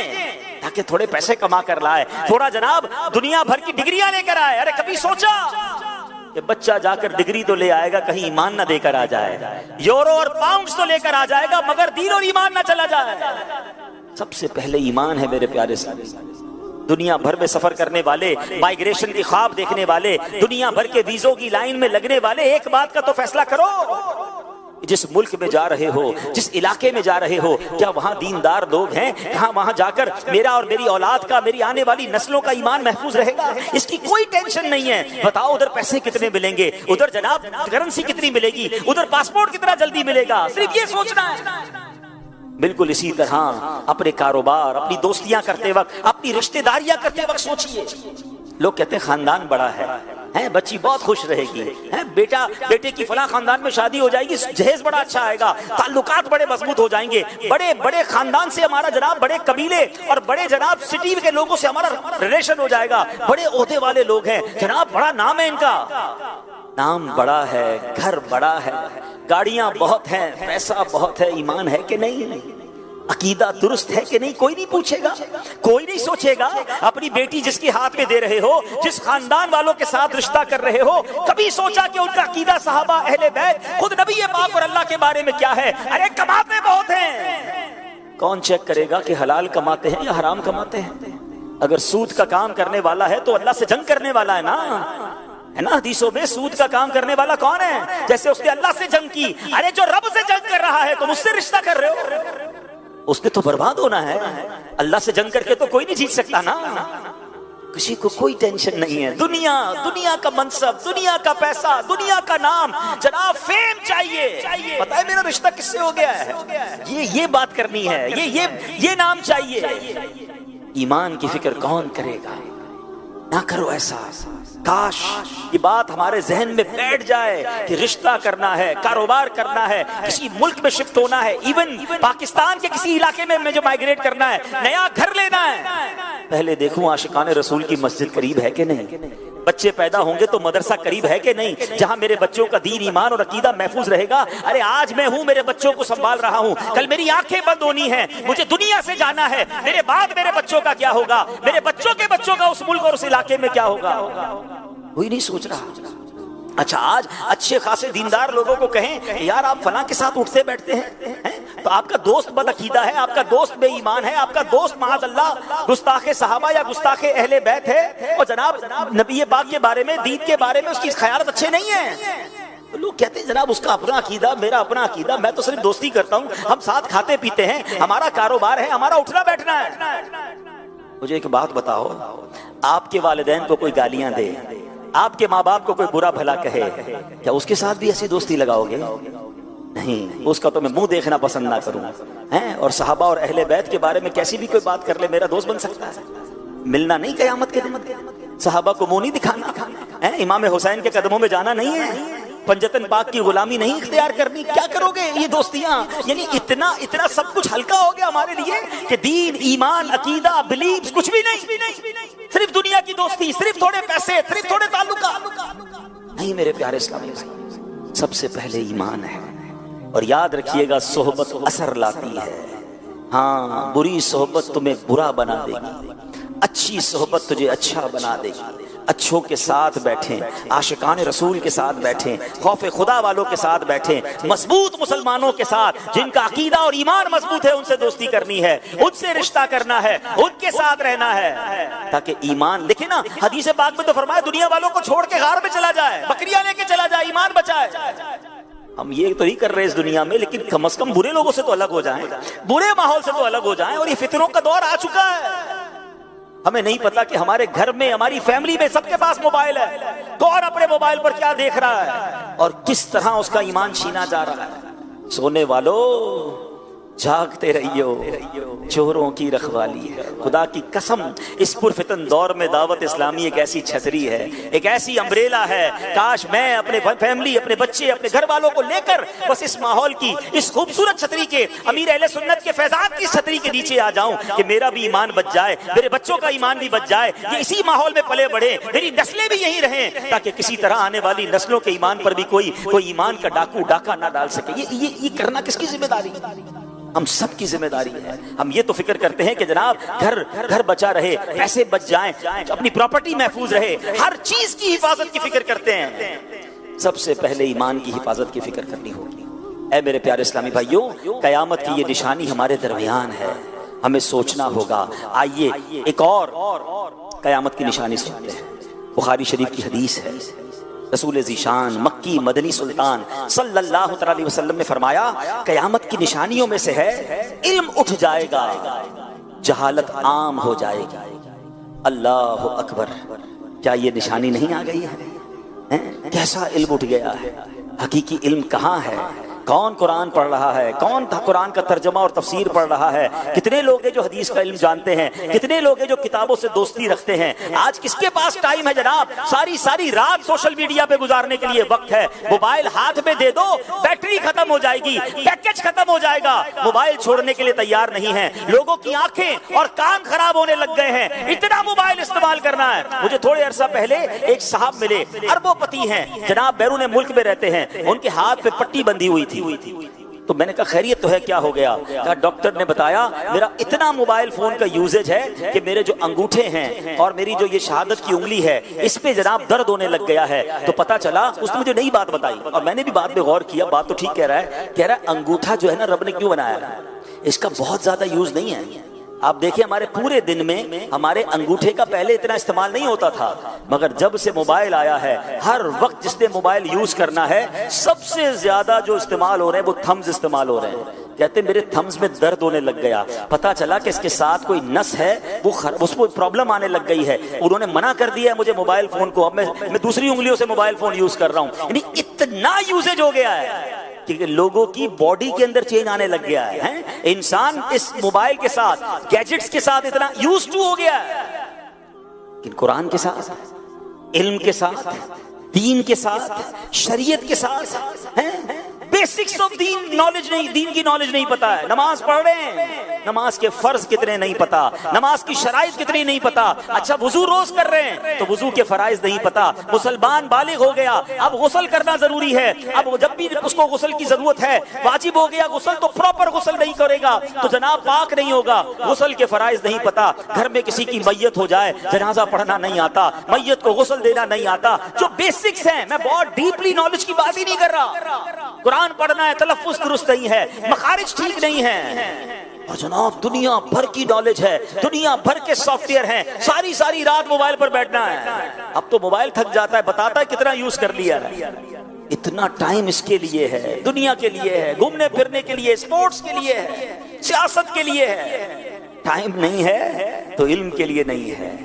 تاکہ تھوڑے پیسے کما کر لائے، تھوڑا جناب دنیا بھر کی ڈگریاں لے کر آئے۔ ارے کبھی سوچا کہ بچہ جا کر ڈگری تو لے آئے گا، کہیں ایمان نہ دے کر آ جائے، یورو اور پاؤنڈز تو لے کر آ جائے گا مگر دین اور ایمان نہ چلا جائے۔ سب سے پہلے ایمان ہے میرے پیارے ساتھی۔ دنیا بھر میں سفر کرنے والے، مائیگریشن کی خواب دیکھنے والے، دنیا بھر کے ویزوں کی لائن میں لگنے والے، ایک بات کا تو فیصلہ کرو، جس ملک میں جا رہے ہو، جس علاقے میں جا رہے ہو، کیا وہاں دیندار لوگ ہیں؟ کہاں وہاں جا کر میرا اور میری اولاد کا، میری آنے والی نسلوں کا ایمان محفوظ رہے گا؟ اس کی کوئی ٹینشن نہیں ہے۔ بتاؤ ادھر پیسے کتنے ملیں گے، ادھر جناب کرنسی کتنی ملے گی، ادھر پاسپورٹ کتنا جلدی ملے گا، صرف یہ سوچنا ہے۔ بالکل اسی طرح اپنے کاروبار، اپنی دوستیاں کرتے وقت، اپنی رشتہ داریاں کرتے وقت سوچئے۔ لوگ کہتے ہیں خاندان بڑا ہے، بچی بہت خوش رہے گی، بیٹے کی فلاں خاندان میں شادی ہو جائے گی، جہیز بڑا اچھا آئے گا، تعلقات بڑے مضبوط ہو جائیں گے، بڑے بڑے خاندان سے ہمارا جناب، بڑے قبیلے اور بڑے جناب سٹی کے لوگوں سے ہمارا ریلیشن ہو جائے گا، بڑے عہدے والے لوگ ہیں جناب، بڑا نام ہے ان کا، نام بڑا ہے، گھر بڑا ہے، گاڑیاں بہت ہیں، پیسہ بہت ہے، ایمان ہے کہ نہیں؟ عقیدہ درست ہے کہ نہیں؟ کوئی نہیں پوچھے گا، کوئی نہیں سوچے گا۔ اپنی بیٹی جس کے ہاتھ میں دے رہے ہو، جس خاندان والوں کے ساتھ رشتہ کر رہے ہو، کبھی سوچا کہ ان کا عقیدہ صحابہ، اہل بیت، خود نبی پاک اور اللہ کے بارے میں کیا ہے؟ ارے کماتے بہت ہیں، کون چیک کرے گا کہ حلال کماتے ہیں یا حرام کماتے ہیں؟ اگر سود کا کام کرنے والا ہے تو اللہ سے جنگ کرنے والا ہے نا حدیثوں میں سود کا کام کرنے والا کون ہے؟ جیسے اس نے اللہ سے جنگ کی، ارے جو رب سے جنگ کر رہا ہے تم اس سے رشتہ کر رہے ہو، اس نے تو برباد ہونا ہے۔ اللہ سے جنگ کر کے تو کوئی نہیں جیت سکتا نا۔ کسی کو کوئی ٹینشن نہیں ہے، دنیا کا منصب، دنیا کا پیسہ، دنیا کا نام، جناب فیم چاہیے، پتہ ہے میرا رشتہ کس سے ہو گیا ہے، یہ بات کرنی ہے، یہ نام چاہیے۔ ایمان کی فکر کون کرے گا؟ نہ کرو ایسا۔ کاش یہ بات ہمارے ذہن میں بیٹھ جائے کہ رشتہ کرنا ہے، کاروبار کرنا ہے، کسی ملک میں شفٹ ہونا ہے، ایون پاکستان کے کسی علاقے میں مجھے مائیگریٹ کرنا ہے، نیا گھر لینا ہے، پہلے دیکھوں عاشقان رسول کی مسجد قریب ہے کہ نہیں، بچے پیدا ہوں گے تو مدرسہ قریب ہے کہ نہیں، جہاں میرے بچوں کا دین، ایمان اور عقیدہ محفوظ رہے گا۔ ارے آج میں ہوں، میرے بچوں کو سنبھال رہا ہوں، کل میری آنکھیں بند ہونی ہیں، مجھے دنیا سے جانا ہے، میرے بعد میرے بچوں کا کیا ہوگا، میرے بچوں کے بچوں کا اس ملک اور اس علاقے میں کیا ہوگا، کوئی نہیں سوچ رہا۔ اچھا آج اچھے خاصے دیندار لوگوں کو کہیں کہ یار آپ فلاں کے ساتھ اٹھتے بیٹھتے ہیں تو آپ کا دوست بدعقیدہ ہے، آپ کا دوست بے ایمان ہے، آپ کا دوست معاذ اللہ گستاخ صحابہ یا گستاخ اہل بیت ہے، اور جناب نبی پاک کے بارے میں، دین کے بارے میں اس کی خیالات اچھے نہیں ہیں۔ لوگ کہتے ہیں جناب اس کا اپنا عقیدہ، میرا اپنا عقیدہ، میں تو صرف دوستی کرتا ہوں، ہم ساتھ کھاتے پیتے ہیں، ہمارا کاروبار ہے، ہمارا اٹھنا بیٹھنا ہے۔ مجھے ایک بات بتاؤ، آپ کے والدین کو کوئی گالیاں دے، آپ کے ماں باپ کو کوئی برا بھلا کہے، کیا اس کے ساتھ بھی ایسی دوستی لگاؤ گے؟ نہیں، اس کا تو میں منہ دیکھنا پسند نہ کروں ہیں. اور صحابہ اور اہل بیت کے بارے میں کیسی بھی کوئی بات کر لے میرا دوست بن سکتا ہے. ملنا نہیں قیامت کے دن، صحابہ کو منہ نہیں دکھانا، امام حسین کے قدموں میں جانا نہیں ہے، پنجتن پاک کی غلامی نہیں اختیار کرنی. کیا کرو گے یہ دوستیاں؟ یعنی اتنا سب کچھ ہلکا ہو گیا ہمارے لیے کہ دین، ایمان، عقیدہ، بلیفز کچھ بھی نہیں، صرف دنیا کی دوستی، صرف تھوڑے پیسے، صرف تھوڑے تعلقات. نہیں میرے پیارے اسلامی بھائی، سب سے پہلے ایمان ہے. اور یاد رکھیے گا صحبت اثر لاتی ہے. ہاں، بری صحبت تمہیں برا بنا دے گی، اچھی صحبت تجھے اچھا بنا دے گی. اچھوں کے ساتھ بیٹھیں، عاشقان رسول کے ساتھ بیٹھیں، خوف خدا والوں کے ساتھ بیٹھیں، مضبوط مسلمانوں کے ساتھ جن کا عقیدہ اور ایمان مضبوط ہے ان سے دوستی کرنی ہے، ان سے رشتہ کرنا ہے، ان کے ساتھ رہنا ہے تاکہ ایمان. دیکھیں نا حدیث پاک میں تو فرمایا دنیا والوں کو چھوڑ کے غار میں چلا جائے، بکریاں لے کے چلا جائے، ایمان بچائے. ہم یہ تو نہیں کر رہے اس دنیا میں، لیکن کم از کم برے لوگوں سے تو الگ ہو جائیں، برے ماحول سے تو الگ ہو جائیں. اور یہ فتنوں کا دور آ چکا ہے. ہمیں نہیں پتا کہ ہمارے گھر میں، ہماری فیملی میں سب کے پاس موبائل ہے، کون اپنے موبائل پر کیا دیکھ رہا ہے اور کس طرح اس کا ایمان چھینا جا رہا ہے. سونے والو جاگتے رہیو، چوروں کی رکھوالی ہے. خدا کی قسم اس پرفتن دور میں دعوت اسلامی ایک ایسی چھتری ہے، ایک ایسی امبریلا ہے. کاش میں اپنے فیملی، اپنے بچے، اپنے گھر والوں کو لے کر بس اس ماحول کی، اس خوبصورت چھتری کے، امیر اہل سنت کے فیضات کی چھتری کے نیچے آ جاؤں کہ میرا بھی ایمان بچ جائے، میرے بچوں کا ایمان بھی بچ جائے، یہ اسی ماحول میں پلے بڑھے، میری نسلیں بھی یہی رہیں تاکہ کسی طرح آنے والی نسلوں کے ایمان پر بھی کوئی ایمان کا ڈاکہ نہ ڈال سکے. یہ کرنا کس کی ذمہ داری؟ ہم سب کی ذمہ داری ہے. ہم یہ تو فکر کرتے ہیں کہ جناب گھر بچا رہے، پیسے بچ جائیں، اپنی پراپرٹی محفوظ رہے، ہر چیز کی حفاظت کی فکر کرتے ہیں. سب سے پہلے ایمان کی حفاظت کی فکر کرنی ہوگی. اے میرے پیارے اسلامی بھائیوں، قیامت کی یہ نشانی ہمارے درمیان ہے، ہمیں سوچنا ہوگا. آئیے ایک اور قیامت کی نشانی سنتے ہیں. بخاری شریف کی حدیث ہے، رسول ذیشان مکی مدنی سلطان صلی اللہ علیہ وسلم نے فرمایا قیامت کی نشانیوں میں سے ہے علم اٹھ جائے گا، جہالت عام ہو جائے گی. اللہ اکبر! کیا یہ نشانی نہیں آ گئی ہے؟ کیسا علم اٹھ گیا ہے؟ حقیقی علم کہاں ہے؟ کون قرآن پڑھ رہا ہے؟ کون قرآن کا ترجمہ اور تفسیر پڑھ رہا ہے؟ کتنے لوگ ہیں جو حدیث کا علم جانتے ہیں؟ کتنے لوگ ہیں جو کتابوں سے دوستی رکھتے ہیں؟ آج کس کے پاس ٹائم ہے جناب؟ ساری رات سوشل میڈیا پہ گزارنے کے لیے وقت ہے. موبائل ہاتھ میں دے دو، بیٹری ختم ہو جائے گی، پیکج ختم ہو جائے گا. موبائل چھوڑنے کے لیے تیار نہیں ہے. لوگوں کی آنکھیں اور کان خراب ہونے لگ گئے ہیں، اتنا موبائل استعمال کرنا ہے. مجھے تھوڑے عرصہ پہلے ایک صاحب ملے، اربوں پتی ہیں جناب، بیرون ملک میں رہتے ہیں. ان کے ہاتھ پہ پٹی بندھی ہوئی تھی. تو میں نے کہا خیریت تو ہے، کیا ہو گیا؟ کہا ڈاکٹر نے بتایا میرا اتنا موبائل فون کا یوزیج ہے کہ میرے جو انگوٹھے ہیں اور میری جو یہ شہادت کی انگلی ہے اس پہ جناب درد ہونے لگ گیا ہے. تو پتا چلا اس نے مجھے نئی بات بتائی اور میں نے بھی بات پہ غور کیا. بات تو ٹھیک کہہ رہا ہے انگوٹھا جو ہے نا رب نے کیوں بنایا ہے؟ اس کا بہت زیادہ یوز نہیں ہے. آپ دیکھیں ہمارے پورے دن میں ہمارے انگوٹھے کا پہلے اتنا استعمال نہیں ہوتا تھا، مگر جب سے موبائل آیا ہے ہر وقت جس نے موبائل یوز کرنا ہے سب سے زیادہ جو استعمال ہو رہے ہیں وہ تھمز استعمال ہو رہے ہیں. کہتے ہیں میرے تھمز میں درد ہونے لگ گیا. پتا چلا کہ اس کے ساتھ کوئی نس ہے، وہ اس کو پرابلم آنے لگ گئی ہے. انہوں نے منع کر دیا ہے مجھے موبائل فون کو، اب میں دوسری انگلیوں سے موبائل فون یوز کر رہا ہوں. یعنی اتنا یوزیج ہو گیا ہے کہ لوگوں کی باڈی کے اندر چینج آنے لگ گیا ہے. انسان اس موبائل کے ساتھ، گیجٹس کے ساتھ اتنا یوز ٹو ہو گیا ہے. لیکن قرآن کے ساتھ، علم کے ساتھ، دین کے ساتھ، شریعت کے ساتھ بیسکس آف دین نالج نہیں، دین کی نالج نہیں پتا ہے. نماز پڑھ رہے ہیں، نماز کے فرض کتنے نہیں پتا، نماز کی شرائط کتنی نہیں پتا. اچھا وضو روز کر رہے ہیں تو وضو کے فرائض نہیں پتا. مسلمان بالغ ہو گیا، اب غسل کرنا ضروری ہے، اب جب بھی اس کو غسل کی ضرورت ہے واجب ہو گیا غسل تو پراپر غسل نہیں کرے گا تو جناب پاک نہیں ہوگا. غسل کے فرائض نہیں پتا. گھر میں کسی کی میت ہو جائے جنازہ پڑھنا نہیں آتا، میت کو غسل دینا نہیں آتا. جو بیسکس ہیں، میں بہت ڈیپلی نالج کی بات ہی نہیں کر رہا. قرآن پڑھنا ہے، تلفظ درست نہیں ہے، مخارج ٹھیک نہیں ہے. اور جناب دنیا بھر کی نالج ہے، دنیا بھر کے سافٹ ویئر ہیں، ساری رات موبائل پر بیٹھنا ہے. اب تو موبائل تھک جاتا ہے، بتاتا ہے کتنا یوز کر لیا ہے. اتنا ٹائم اس کے لیے ہے، دنیا کے لیے ہے، گھومنے پھرنے کے لیے، اسپورٹس کے لیے ہے، سیاست کے لیے ہے. ٹائم نہیں ہے تو علم کے لیے نہیں ہے.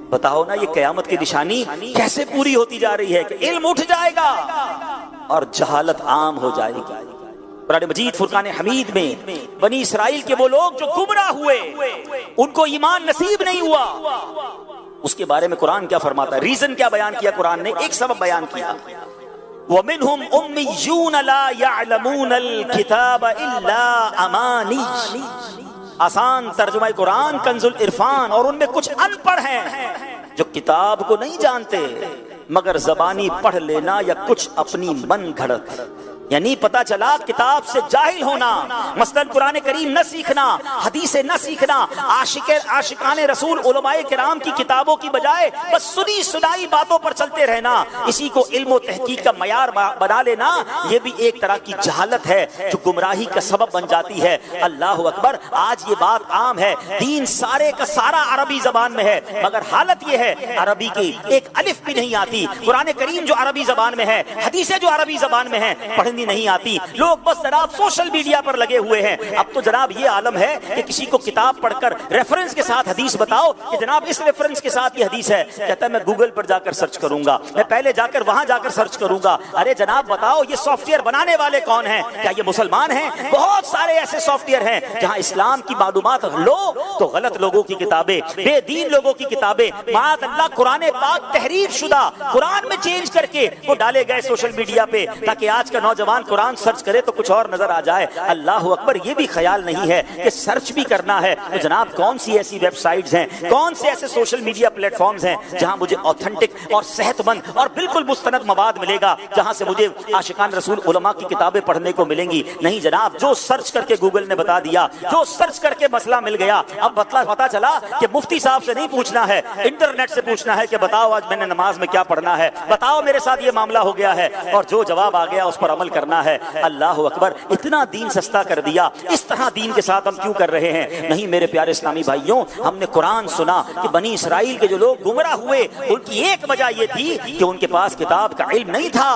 بتاؤ نا یہ قیامت کی نشانی کیسے پوری ہوتی جا رہی ہے کہ علم اٹھ جائے گا اور جہالت عام ہو جائے گی. قرآن مجید فرقان حمید میں بنی اسرائیل کے وہ لوگ جو گمراہ ہوئے، ان کو ایمان نصیب نہیں ہوا، اس کے بارے میں قرآن کیا فرماتا ہے؟ ریزن کیا بیان کیا قرآن نے؟ ایک سبب بیان کیا، وَمِنْهُمْ أُمِّيُّونَ لَا يَعْلَمُونَ الْكِتَابَ إِلَّا أَمَانِيَّ۔ آسان ترجمہ قرآن کنز العرفان، اور ان میں کچھ ان پڑھ ہیں جو کتاب کو نہیں جانتے مگر زبانی پڑھ لینا یا کچھ اپنی من گھڑت، یعنی پتا چلا کتاب سے جاہل ہونا، مثلا قرآن کریم نہ سیکھنا، حدیثیں نہ سیکھنا، عاشقان رسول علماء کرام کی کتابوں کی بجائے بس سنی سنائی باتوں پر چلتے رہنا، اسی کو علم و تحقیق کا معیار بنا لینا، یہ بھی ایک طرح کی جہالت ہے جو گمراہی کا سبب بن جاتی ہے۔ اللہ اکبر، آج یہ بات عام ہے، دین سارے کا سارا عربی زبان میں ہے، مگر حالت یہ ہے عربی کی ایک الف بھی نہیں آتی، قرآن کریم جو عربی زبان میں ہے، حدیثیں جو عربی زبان میں ہیں، پڑھنی نہیں آتی، لوگ بس جناب سوشل میڈیا پر لگے ہوئے ہیں۔ اب تو جناب یہ عالم ہے کہ کسی کو کتاب پڑھ کر ریفرنس کے ساتھ حدیث بتاؤ کہ جناب اس ریفرنس کے ساتھ یہ حدیث ہے، کہتا ہے میں گوگل پر جا کر سرچ کروں گا، میں پہلے جا کر وہاں جا کر سرچ کروں گا۔ ارے جناب بتاؤ یہ سافٹ ویئر بنانے والے کون ہیں؟ کیا یہ مسلمان ہیں؟ بہت سارے ایسے سافٹ ویئر ہیں جہاں اسلام کی معلومات لو تو غلط لوگوں کی کتابیں، بے دین لوگوں کی کتابیں، معاذ اللہ قرآن پاک تحریف شدہ قرآن میں چینج کر کے وہ ڈالے گئے سوشل میڈیا پہ تاکہ آج کا نوجوان قرآن سرچ کرے تو کچھ اور نظر آ جائے۔ اللہ اکبر، یہ بھی خیال نہیں ہے کہ سرچ بھی کرنا ہے تو جناب کون سی ایسی ویب سائٹس ہیں، کون سے ایسے سوشل میڈیا پلیٹ فارمز ہیں جہاں مجھے اوتھینٹک اور صحت مند اور بالکل مستند مواد ملے گا، جہاں سے مجھے عاشقان رسول علماء کی کتابیں پڑھنے کو ملیں گی؟ نہیں جناب، جو سرچ کر کے گوگل نے بتا دیا، جو سرچ کر کے مسئلہ مل گیا، اب پتا چلا کہ مفتی صاحب سے نہیں پوچھنا ہے، انٹرنیٹ سے پوچھنا ہے کہ بتاؤ آج میں نے نماز میں کیا پڑھنا ہے، بتاؤ میرے ساتھ یہ معاملہ ہو گیا ہے، اور جو جواب آ گیا اس پر عمل کرنا ہے۔ اللہ اکبر، اتنا دین سستا کر دیا، اس طرح دین کے ساتھ ہم کیوں کر رہے ہیں؟ نہیں میرے پیارے اسلامی بھائیوں، ہم نے قرآن سنا کہ بنی اسرائیل کے جو لوگ گمراہ ہوئے ان کی ایک وجہ یہ تھی کہ ان کے پاس کتاب کا علم نہیں تھا،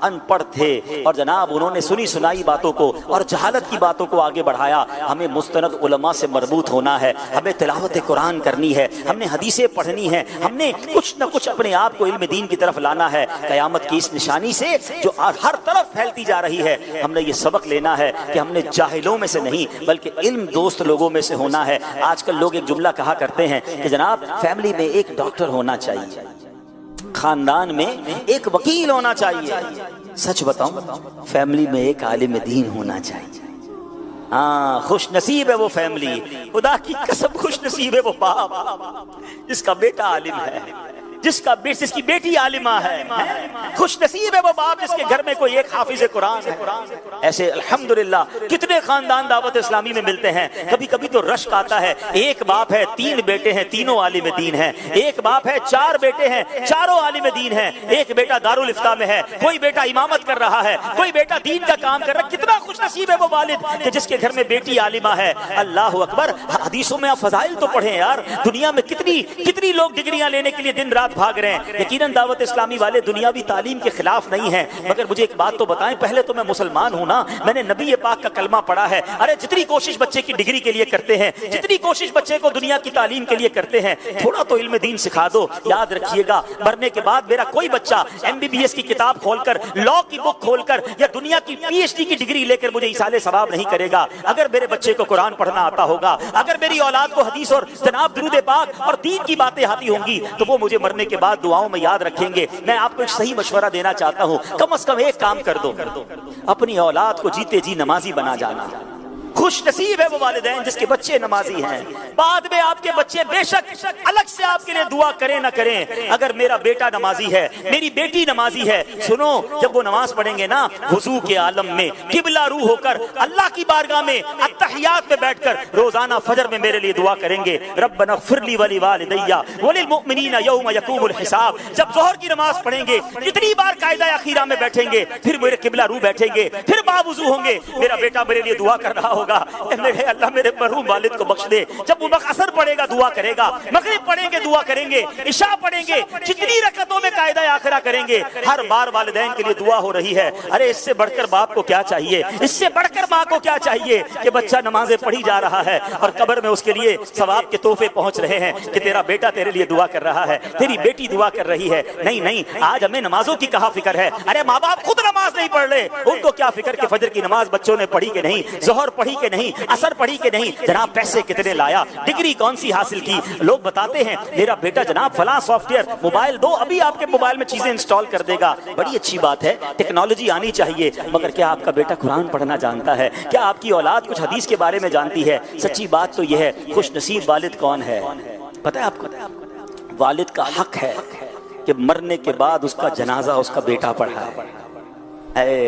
ان پڑھ تھے، اور جناب انہوں نے سنی سنائی باتوں کو اور جہالت کی باتوں کو آگے بڑھایا۔ ہمیں مستند علماء سے مربوط ہونا ہے، ہمیں تلاوت قرآن کرنی ہے، ہم نے حدیثیں پڑھنی ہے، ہم نے کچھ نہ کچھ اپنے آپ کو علم دین کی طرف لانا ہے۔ قیامت کی اس نشانی سے جو ہر طرف پھیلتی جا رہی ہے، ہم نے یہ سبق لینا ہے کہ ہم نے جاہلوں میں سے نہیں بلکہ علم دوست لوگوں میں سے ہونا ہے۔ آج کل لوگ ایک جملہ کہا کرتے ہیں کہ جناب فیملی میں ایک ڈاکٹر ہونا چاہیے، خاندان میں ایک وکیل ہونا چاہیے، سچ بتاؤں فیملی میں ایک عالم دین ہونا چاہیے۔ ہاں، خوش نصیب ہے وہ فیملی، خدا کی قسم خوش نصیب ہے وہ باپ جس کا بیٹا عالم ہے، جس کی بیٹی عالمہ ہے، خوش نصیب ہے وہ باپ جس کے گھر میں کوئی ایک حافظ قرآن ہے۔ ایسے الحمدللہ کتنے خاندان دعوت اسلامی میں ملتے ہیں۔ کبھی کبھی تو رشک آتا ہے، ایک باپ ہے 3 بیٹے ہیں، تینوں عالم دین ہیں، ایک باپ ہے 4 بیٹے ہیں، چاروں عالم دین ہیں، ایک بیٹا دارالافتاء میں ہے، کوئی بیٹا امامت کر رہا ہے، کوئی بیٹا دین کا کام کر رہا ہے۔ کتنا خوش نصیب ہے وہ والد کہ جس کے گھر میں بیٹی عالمہ ہے۔ اللہ اکبر، حدیثوں میں آپ فضائل تو پڑھیں یار، دنیا میں کتنی لوگ ڈگریاں لینے کے لیے دن رات بھاگ رہے ہیں۔ یقیناً دعوت اسلامی والے دنیاوی تعلیم کے خلاف نہیں ہیں، مگر مجھے ایک بات تو بتائیں، پہلے تو میں مسلمان ہوں نا، میں نے نبی پاک کا کلمہ پڑھا ہے۔ ارے جتنی کوشش بچے کی ڈگری کے لیے کرتے ہیں، جتنی کوشش بچے کو دنیا کی تعلیم کے لیے کرتے ہیں، تھوڑا تو علم دین سکھا دو۔ یاد رکھیے گا، مرنے کے بعد میرا کوئی بچہ MBBS کی کتاب کھول کر، لاء کی بک کھول کر یا دنیا کی PhD کی ڈگری لے کر مجھے ایصال ثواب نہیں کرے گا۔ اگر میرے بچے کو قرآن پڑھنا آتا ہوگا، اگر میری اولاد کو حدیث اور جناب درود پاک اور دین کی باتیں آتی ہوں گی، تو وہ مجھے مرنے کے بعد دعاؤں میں یاد رکھیں گے۔ میں آپ کو ایک صحیح مشورہ دینا چاہتا ہوں، کم از کم ایک کام کر دو، اپنی اولاد کو جیتے جی نمازی بنا جانا۔ خوش نصیب ہے وہ والدین جس کے بچے نمازی ہیں۔ بعد میں آپ کے بچے بے شک الگ سے آپ کے لیے دعا کریں نہ کریں، اگر میرا بیٹا نمازی ہے، میری بیٹی نمازی ہے، سنو جب وہ نماز پڑھیں گے نا، وضو کے عالم میں قبلہ رو ہو کر اللہ کی بارگاہ میں اتحیات میں بیٹھ کر روزانہ فجر میں میرے لیے دعا کریں گے، ربنا اغفر لی ولوالدی وللمؤمنین یوم یقوم الحساب۔ جب ظہر کی نماز پڑھیں گے، جتنی بار قاعدہ اخیرہ میں بیٹھیں گے، پھر میرے قبلہ رو بیٹھیں گے، پھر باوضو ہوں گے، میرا بیٹا میرے لیے دعا کر رہا ہوگا، ہوگا میرے اللہ میرے مرحوم والد کو بخش دے. جب وہ عصر پڑھے گا دعا کرے گا, مغرب پڑھیں گے دعا کریں گے, عشاء پڑھیں گے, جتنی رکعتوں میں قاعدہ آخرہ کریں گے, ہر بار والدین کے لیے دعا ہو رہی ہے. ارے اس سے بڑھ کر باپ کو کیا چاہیے, اس سے بڑھ کر ماں کو کیا چاہیے کہ بچہ نمازیں پڑھی جا رہا ہے اور قبر میں اس کے لیے ثواب کے تحفے پہنچ رہے ہیں کہ تیرا بیٹا تیرے لیے دعا کر رہا ہے, تیری بیٹی دعا کر رہی ہے. نہیں نہیں, آج ہمیں نمازوں کی کہاں فکر ہے. ارے ماں باپ خود نماز نہیں پڑھ رہے, ان کو کیا فکر کہ فجر کی نماز بچوں نے پڑھی کہ نہیں, ظہر پڑھی کہ نہیں, عصر پڑھی کہ نہیں, جناب پیسے کتنے لایا, ڈگری کون سی حاصل کی. لوگ بتاتے ہیں میرا بیٹا جناب فلاں سافٹ ویئر موبائل دو, ابھی آپ کے موبائل میں چیزیں انسٹال کر دے گا. بڑی اچھی بات ہے, ٹیکنالوجی آنی چاہیے, مگر کیا آپ کا بیٹا قرآن پڑھنا جانتا ہے؟ کیا آپ کی اولاد کچھ حدیث کے بارے میں جانتی ہے؟ سچی بات تو یہ ہے, خوش نصیب والد کون ہے پتہ ہے آپ کو؟ والد کا حق ہے کہ مرنے کے بعد اس کا جنازہ اس کا بیٹا پڑھائے.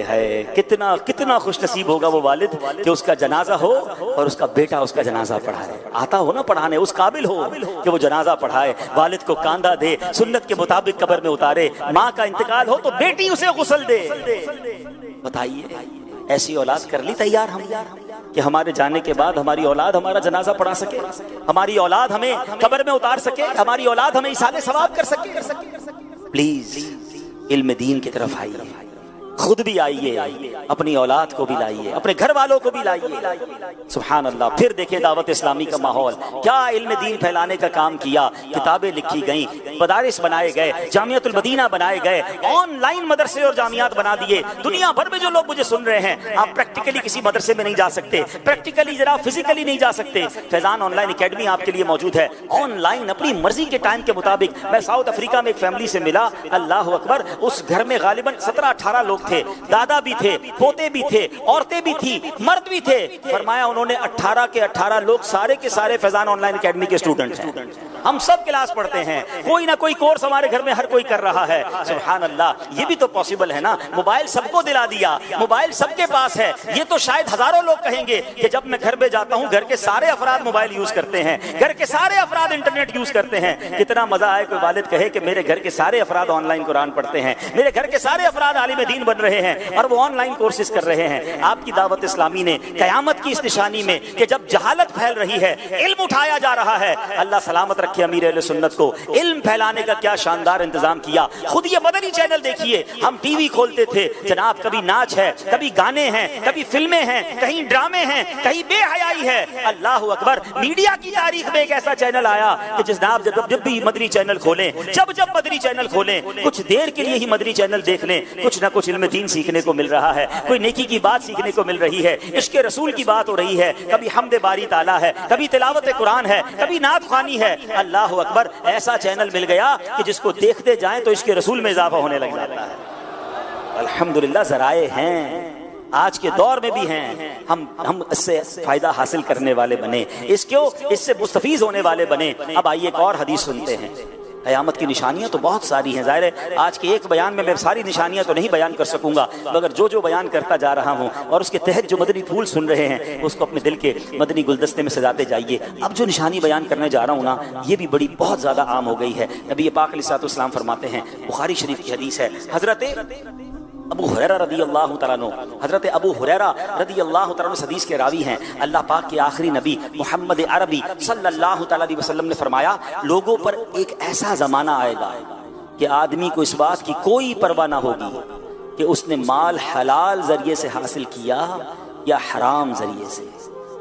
ہے کتنا کتنا خوش نصیب ہوگا وہ والد کہ اس کا جنازہ ہو اور اس کا بیٹا اس کا جنازہ پڑھائے. آتا ہو نا پڑھانے, اس قابل ہو کہ وہ جنازہ پڑھائے, والد کو کاندھا دے, سنت کے مطابق قبر میں اتارے. ماں کا انتقال ہو تو بیٹی اسے غسل دے. بتائیے ایسی اولاد کر لی تیار ہم کہ ہمارے جانے کے بعد ہماری اولاد ہمارا جنازہ پڑھا سکے, ہماری اولاد ہمیں قبر میں اتار سکے, ہماری اولاد ہمیں ایصال ثواب کر سکے. پلیز علم دین کی طرف آئیے, خود بھی آئیے, اپنی اولاد کو بھی لائیے, اپنے گھر والوں کو بھی لائیے. سبحان اللہ. پھر دیکھیں دعوت اسلامی کا ماحول, کیا علم دین پھیلانے کا کام کیا, کتابیں لکھی گئیں, مدارس بنائے گئے, جامعۃ المدینہ بنائے گئے, آن لائن مدرسے اور جامعات بنا دیے. دنیا بھر میں جو لوگ مجھے سن رہے ہیں, آپ پریکٹیکلی کسی مدرسے میں نہیں جا سکتے, پریکٹیکلی ذرا فزیکلی نہیں جا سکتے, فیضان آن لائن اکیڈمی آپ کے لیے موجود ہے. آن لائن اپنی مرضی کے ٹائم کے مطابق. میں ساؤتھ افریقہ میں ایک فیملی سے ملا, اللہ اکبر, اس گھر میں غالباً 17-18 لوگ تھے, دادا بھی تھے, پوتے بھی تھے, عورتیں بھی تھی, مرد بھی تھے. فرمایا انہوں نے 18 کے 18 لوگ سارے کے سارے فیضان آن لائن اکیڈمی کے اسٹوڈنٹ ہیں. ہم سب کلاس پڑھتے ہیں, کوئی نہ کوئی کورس ہمارے گھر میں ہر کوئی کر رہا ہے. سبحان اللہ. یہ بھی تو پاسبل ہے نا, موبائل سب کو دلا دیا, موبائل سب کے پاس ہے. یہ تو شاید ہزاروں لوگ کہیں گے کہ جب میں گھر پہ جاتا ہوں گھر کے سارے افراد موبائل یوز کرتے ہیں, گھر کے سارے افراد انٹرنیٹ یوز کرتے ہیں. کتنا مزہ آئے کوئی والد کہے کہ میرے گھر کے سارے افراد آن لائن قرآن پڑھتے ہیں, میرے گھر کے سارے افراد عالم دین بن رہے ہیں اور وہ آن لائن کورسز کر رہے ہیں. آپ کی دعوت اسلامی نے قیامت کی اس نشانی میں کہ جب جہالت پھیل رہی ہے علم اٹھایا جا رہا ہے, اللہ سلامت رکھے امیر اہل سنت کو, علم پھیلانے کا کیا شاندار انتظام کیا. خود یہ مدنی چینل دیکھیے, ہم ٹی وی کھولتے تھے جناب, کبھی ناچ ہے, کبھی گانے ہیں, کبھی فلمیں ہیں, کہیں ڈرامے ہیں, کہیں بے حیائی ہے. اللہ اکبر. میڈیا کی تاریخ میں ایک ایسا چینل آیا کہ جناب جب بھی مدنی چینل کھولیں, جب مدنی چینل کھولیں, کچھ دیر کے لیے ہی مدنی چینل دیکھ لیں, کچھ نہ کچھ علم دین سیکھنے کو مل رہا ہے, کوئی نیکی کی بات سیکھنے کو مل رہی ہے, عشق رسول کی بات ہو رہی ہے, کبھی حمد باری تعالیٰ ہے, کبھی تلاوت قرآن ہے, کبھی نعت خوانی ہے. اللہ اکبر. ایسا چینل مل گیا کہ جس کو دیکھتے جائیں تو عشق رسول میں اضافہ ہونے لگ جاتا ہے. الحمدللہ ذرائع ہیں, آج کے دور میں بھی ہیں. ہم اس سے فائدہ حاصل کرنے والے بنے, اس سے مستفیض ہونے والے بنے. اب آئیے ایک اور حدیث سنتے ہیں. قیامت کی نشانیاں تو بہت ساری ہیں, ظاہر ہے آج کے ایک بیان میں ساری نشانیاں تو نہیں بیان کر سکوں گا, مگر جو بیان کرتا جا رہا ہوں اور اس کے تحت جو مدنی پھول سن رہے ہیں اس کو اپنے دل کے مدنی گلدستے میں سجاتے جائیے. اب جو نشانی بیان کرنے جا رہا ہوں نا, یہ بھی بڑی بہت زیادہ عام ہو گئی ہے. نبی پاک علیہ الصلوۃ والسلام فرماتے ہیں, بخاری شریف کی حدیث ہے, حضرت ابو ہریرہ رضی اللہ تعالیٰ عنہ, حضرت ابو ہریرہ رضی اللہ تعالیٰ عنہ حدیث کے راوی ہیں. اللہ پاک کے آخری نبی محمد عربی صلی اللہ تعالیٰ علیہ وسلم نے فرمایا, لوگوں پر ایک ایسا زمانہ آئے گا کہ آدمی کو اس بات کی کوئی پرواہ نہ ہوگی کہ اس نے مال حلال ذریعے سے حاصل کیا یا حرام ذریعے سے.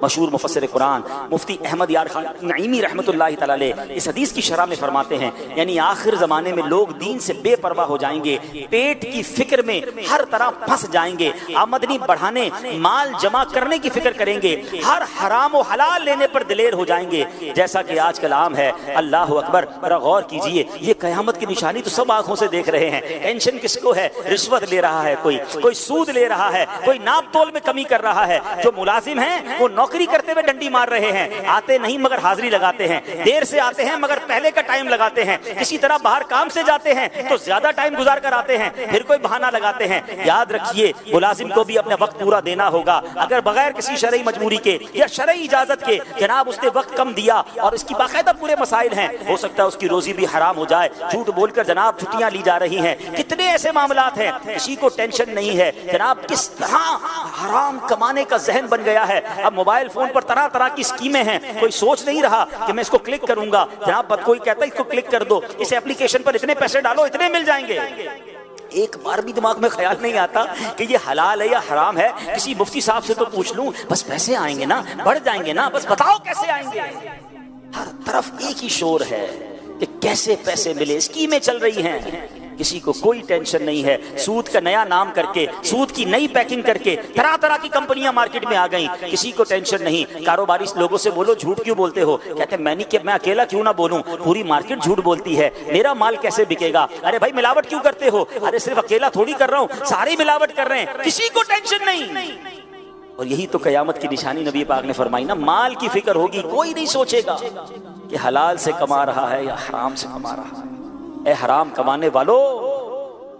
مشہور مفسر قرآن مفتی احمد یار خان نعیمی رحمۃ اللہ تعالیٰ علیہ اس حدیث کی شرح میں فرماتے ہیں, یعنی آخر زمانے میں لوگ دین سے بے پرواہ ہو جائیں گے, پیٹ کی فکر میں ہر طرح پھنس جائیں گے, آمدنی بڑھانے, مال جمع کرنے کی فکر کریں گے, ہر حرام و حلال لینے پر دلیر ہو جائیں گے, جیسا کہ آج کل عام ہے. اللہ اکبر. ذرا غور کیجئے, یہ قیامت کی نشانی تو سب آنکھوں سے دیکھ رہے ہیں. ٹینشن کس کو ہے؟ رشوت لے رہا ہے کوئی سود لے رہا ہے, کوئی ناپ تول میں کمی کر رہا ہے. جو ملازم ہیں وہ نوکری نوکری کرتے ہوئے ڈنڈی مار رہے ہیں، آتے نہیں مگر حاضری لگاتے ہیں، دیر سے آتے ہیں مگر پہلے کا ٹائم لگاتے ہیں، کسی طرح باہر کام سے جاتے ہیں تو زیادہ ٹائم گزار کر آتے ہیں، پھر کوئی بہانہ لگاتے ہیں۔ یاد رکھیے ملازم کو بھی اپنا وقت پورا دینا ہوگا، اگر بغیر کسی شرعی مجبوری کے یا شرعی اجازت کے جناب اس نے وقت کم دیا اور اس کی باقاعدہ پورے مسائل ہیں، ہو سکتا ہے اس کی روزی بھی حرام ہو جائے، جھوٹ بول کر جناب چھٹیاں لی جا رہی ہیں، کتنے ایسے معاملات ہیں کسی کو ٹینشن نہیں ہے جناب کس طرح حرام کمانے کا ذہن بن گیا ہے۔ اب موبائل فون پر طرح طرح کی اسکیمیں ہیں، کوئی سوچ نہیں رہا کہ میں اس کو کلک کروں گا، جناب کوئی کہتا ہے اس کو کلک کر دو، اس ایپلیکیشن پر اتنے پیسے ڈالو اتنے مل جائیں گے۔ ایک بار بھی دماغ میں خیال نہیں آتا کہ یہ حلال ہے یا حرام ہے، کسی مفتی صاحب سے تو پوچھ لوں، بس پیسے آئیں گے نا، بڑھ جائیں گے نا، بس بتاؤ کیسے آئیں گے۔ ہر طرف ایک ہی شور ہے کہ کیسے پیسے ملے، اسکیمیں چل رہی ہیں، کسی کو کوئی ٹینشن نہیں ہے۔ سود کا نیا نام کر کے، سود کی نئی پیکنگ کر کے طرح طرح کی کمپنیاں مارکیٹ میں آ گئیں، کسی کو ٹینشن نہیں۔ کاروباری لوگوں سے بولو جھوٹ کیوں بولتے ہو، کہتے ہیں میں اکیلا کیوں نہ بولوں، پوری مارکیٹ جھوٹ بولتی ہے، میرا مال کیسے بکے گا؟ ارے بھائی ملاوٹ کیوں کرتے ہو؟ ارے صرف اکیلا تھوڑی کر رہا ہوں، سارے ملاوٹ کر رہے ہیں، کسی کو ٹینشن نہیں۔ اور یہی تو قیامت کی نشانی نبی پاک نے فرمائی نا، مال کی فکر ہوگی، کوئی نہیں سوچے گا کہ حلال سے کما رہا ہے یا حرام سے کما رہا ہے۔ اے حرام کمانے والو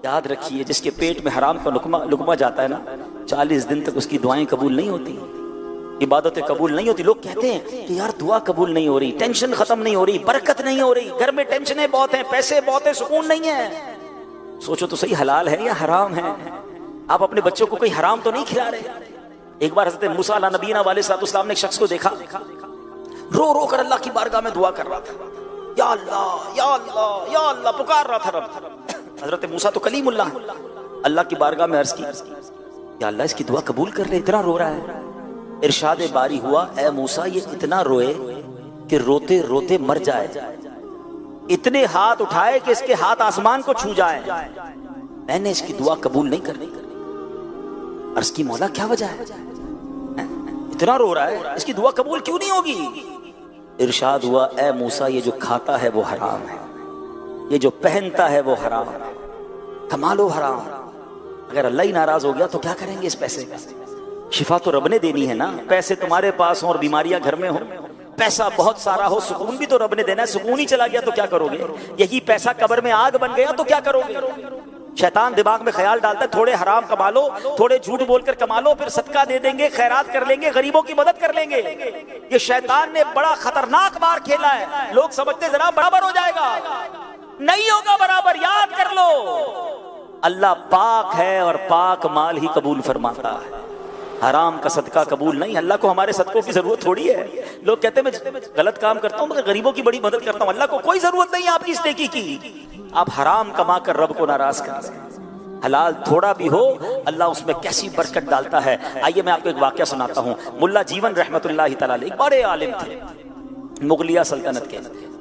یاد رکھیے، جس کے پیٹ میں حرام کا لقمہ جاتا ہے نا، 40 دن تک اس کی دعائیں قبول نہیں ہوتی، عبادتیں قبول نہیں ہوتی۔ لوگ کہتے ہیں کہ یار دعا قبول نہیں ہو رہی، ٹینشن ختم نہیں ہو رہی، برکت نہیں ہو رہی، گھر میں ٹینشنیں بہت ہیں، پیسے بہت ہیں، سکون نہیں ہے۔ سوچو تو صحیح، حلال ہے یا حرام ہے؟ آپ اپنے بچوں کو کوئی حرام تو نہیں کھلا رہے؟ ایک بار حضرت موسیٰ علیہ نبینا علیہ الصلوۃ والسلام نے ایک شخص کو دیکھا، رو رو کر اللہ کی بارگاہ میں دعا کر رہا تھا، یا اللہ یا اللہ یا اللہ پکار رہا تھا رب۔ حضرت موسیٰ تو کلیم اللہ ہے، اللہ کی بارگاہ میں عرض کی، یا اللہ اس کی دعا قبول کر لے، اتنا رو رہا ہے۔ ارشاد باری ہوا، اے موسیٰ یہ اتنا روئے کہ روتے روتے مر جائے، اتنے ہاتھ اٹھائے کہ اس کے ہاتھ آسمان کو چھو جائے، میں نے اس کی دعا قبول نہیں کرنی۔ عرض کی مولا کیا وجہ ہے، اتنا رو رہا ہے، اس کی دعا قبول کیوں نہیں ہوگی؟ ارشاد ہوا، اے موسیٰ یہ جو کھاتا ہے وہ حرام ہے، یہ جو پہنتا ہے وہ حرام ہے، کما لو حرام، اگر اللہ ہی ناراض ہو گیا تو کیا کریں گے اس پیسے کا؟ شفا تو رب نے دینی ہے نا، پیسے تمہارے پاس ہوں اور بیماریاں گھر میں ہوں، پیسہ بہت سارا ہو، سکون بھی تو رب نے دینا ہے، سکون ہی چلا گیا تو کیا کرو گے؟ یہی پیسہ قبر میں آگ بن گیا تو کیا کرو گے؟ شیطان دماغ میں خیال ڈالتا ہے تھوڑے حرام کما لو، تھوڑے جھوٹ بول کر کما لو، پھر صدقہ دے دیں گے، خیرات کر لیں گے، غریبوں کی مدد کر لیں گے۔ یہ شیطان نے بڑا خطرناک بار کھیلا ہے، لوگ سمجھتے ذرا برابر ہو جائے گا، نہیں ہوگا برابر، یاد کر لو اللہ پاک ہے اور پاک مال ہی قبول فرماتا ہے، حرام کا صدقہ قبول نہیں۔ اللہ کو ہمارے صدقوں کی ضرورت تھوڑی ہے، لوگ کہتے ہیں میں غلط کام کرتا ہوں مگر غریبوں کی بڑی مدد کرتا ہوں، اللہ کو کوئی ضرورت نہیں ہے آپ کی اس نیکی کی۔ آپ حرام کما کر رب کو ناراض کر رہے ہیں، حلال تھوڑا بھی ہو اللہ اس میں کیسی برکت ڈالتا ہے۔ آئیے میں آپ کو ایک واقعہ سناتا ہوں۔ ملا جیون رحمت اللہ تعالیٰ علیہ ایک بڑے عالم تھے، مغلیہ سلطنت کے،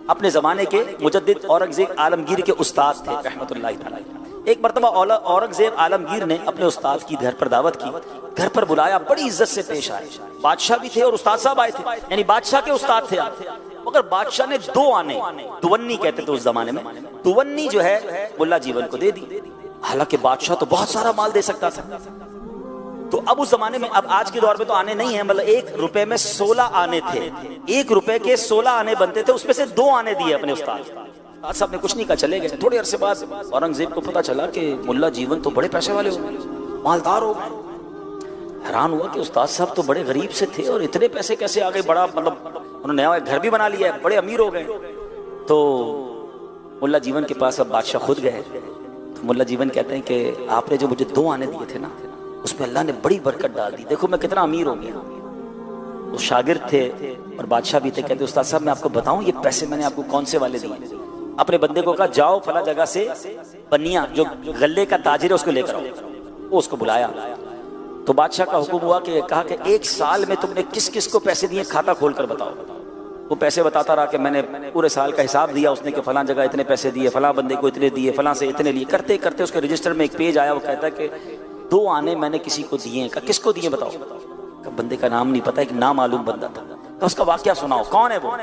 اپنے زمانے کے مجدد اورنگزیب عالمگیر کے استاد تھے رحمت اللہ تعالیٰ علیہ۔ ایک مرتبہ اورنگزیب عالمگیر نے اپنے استاد کی گھر پر دعوت کی، گھر پر بلایا، بڑی عزت سے پیش آئے، بادشاہ بھی تھے اور استاد صاحب آئے تھے، یعنی بادشاہ کے استاد تھے آپ، مگر بادشاہ نے 2 آنے، تونی کہتے تھے اس زمانے میں، تونی جو ہے ملا جیون کو دے دی، حالانکہ بادشاہ تو بہت سارا مال دے سکتا تھا۔ تو اب اس زمانے میں، اب آج کے دور میں تو آنے نہیں ہیں، مطلب 1 روپے میں 16 آنے تھے، 1 روپے کے 16 آنے بنتے تھے، اس میں سے 2 آنے دیے اپنے استاد صاحب نے، کچھ نہیں کہا، چلے گئے۔ تھوڑے عرصے بعد اورنگزیب کو پتا چلا کہ ملا جیون تو بڑے پیسے والے ہو گئے، مالدار ہو گئے، حیران ہوا کہ استاد صاحب تو بڑے غریب سے تھے اور اتنے پیسے کیسے آ گئے، بڑا مطلب انہوں نے نیا گھر بھی بنا لیا ہے، بڑے امیر ہو گئے۔ تو ملا جیون کے پاس اب بادشاہ خود گئے، تو ملا جیون کہتے ہیں کہ آپ نے جو مجھے 2 آنے دیے تھے نا، اس میں اللہ نے بڑی برکت ڈال دی، دیکھو میں کتنا امیر ہو گیا۔ وہ شاگرد تھے اور بادشاہ بھی تھے، کہتے استاد صاحب میں آپ کو بتاؤں یہ پیسے میں نے آپ کو کون سے والے دیے؟ اپنے بندے کو کہا جاؤ فلاں جگہ سے بنیا جو غلے کا تاجر ہے اس کو لے کر آؤ، وہ اس کو بلایا۔ تو بادشاہ کا حکم ہوا کہ کہا کہ 1 سال میں تم نے کس کس کو پیسے دیے کھاتا کھول کر بتاؤ۔ وہ پیسے بتاتا رہا کہ میں نے پورے سال کا حساب دیا، اس نے کہ فلاں جگہ اتنے پیسے دیے، فلاں بندے کو اتنے دیے، فلاں سے اتنے لیے، کرتے کرتے اس کے رجسٹر میں ایک پیج آیا، وہ کہتا ہے کہ 2 آنے میں نے کسی کو دیے ہیں۔ کہا کس کو دیے بتاؤ؟ کہ بندے کا نام نہیں پتا، ایک نامعلوم بندہ تھا۔ کہ اس کا واقعہ سناؤ، کون ہے وہ؟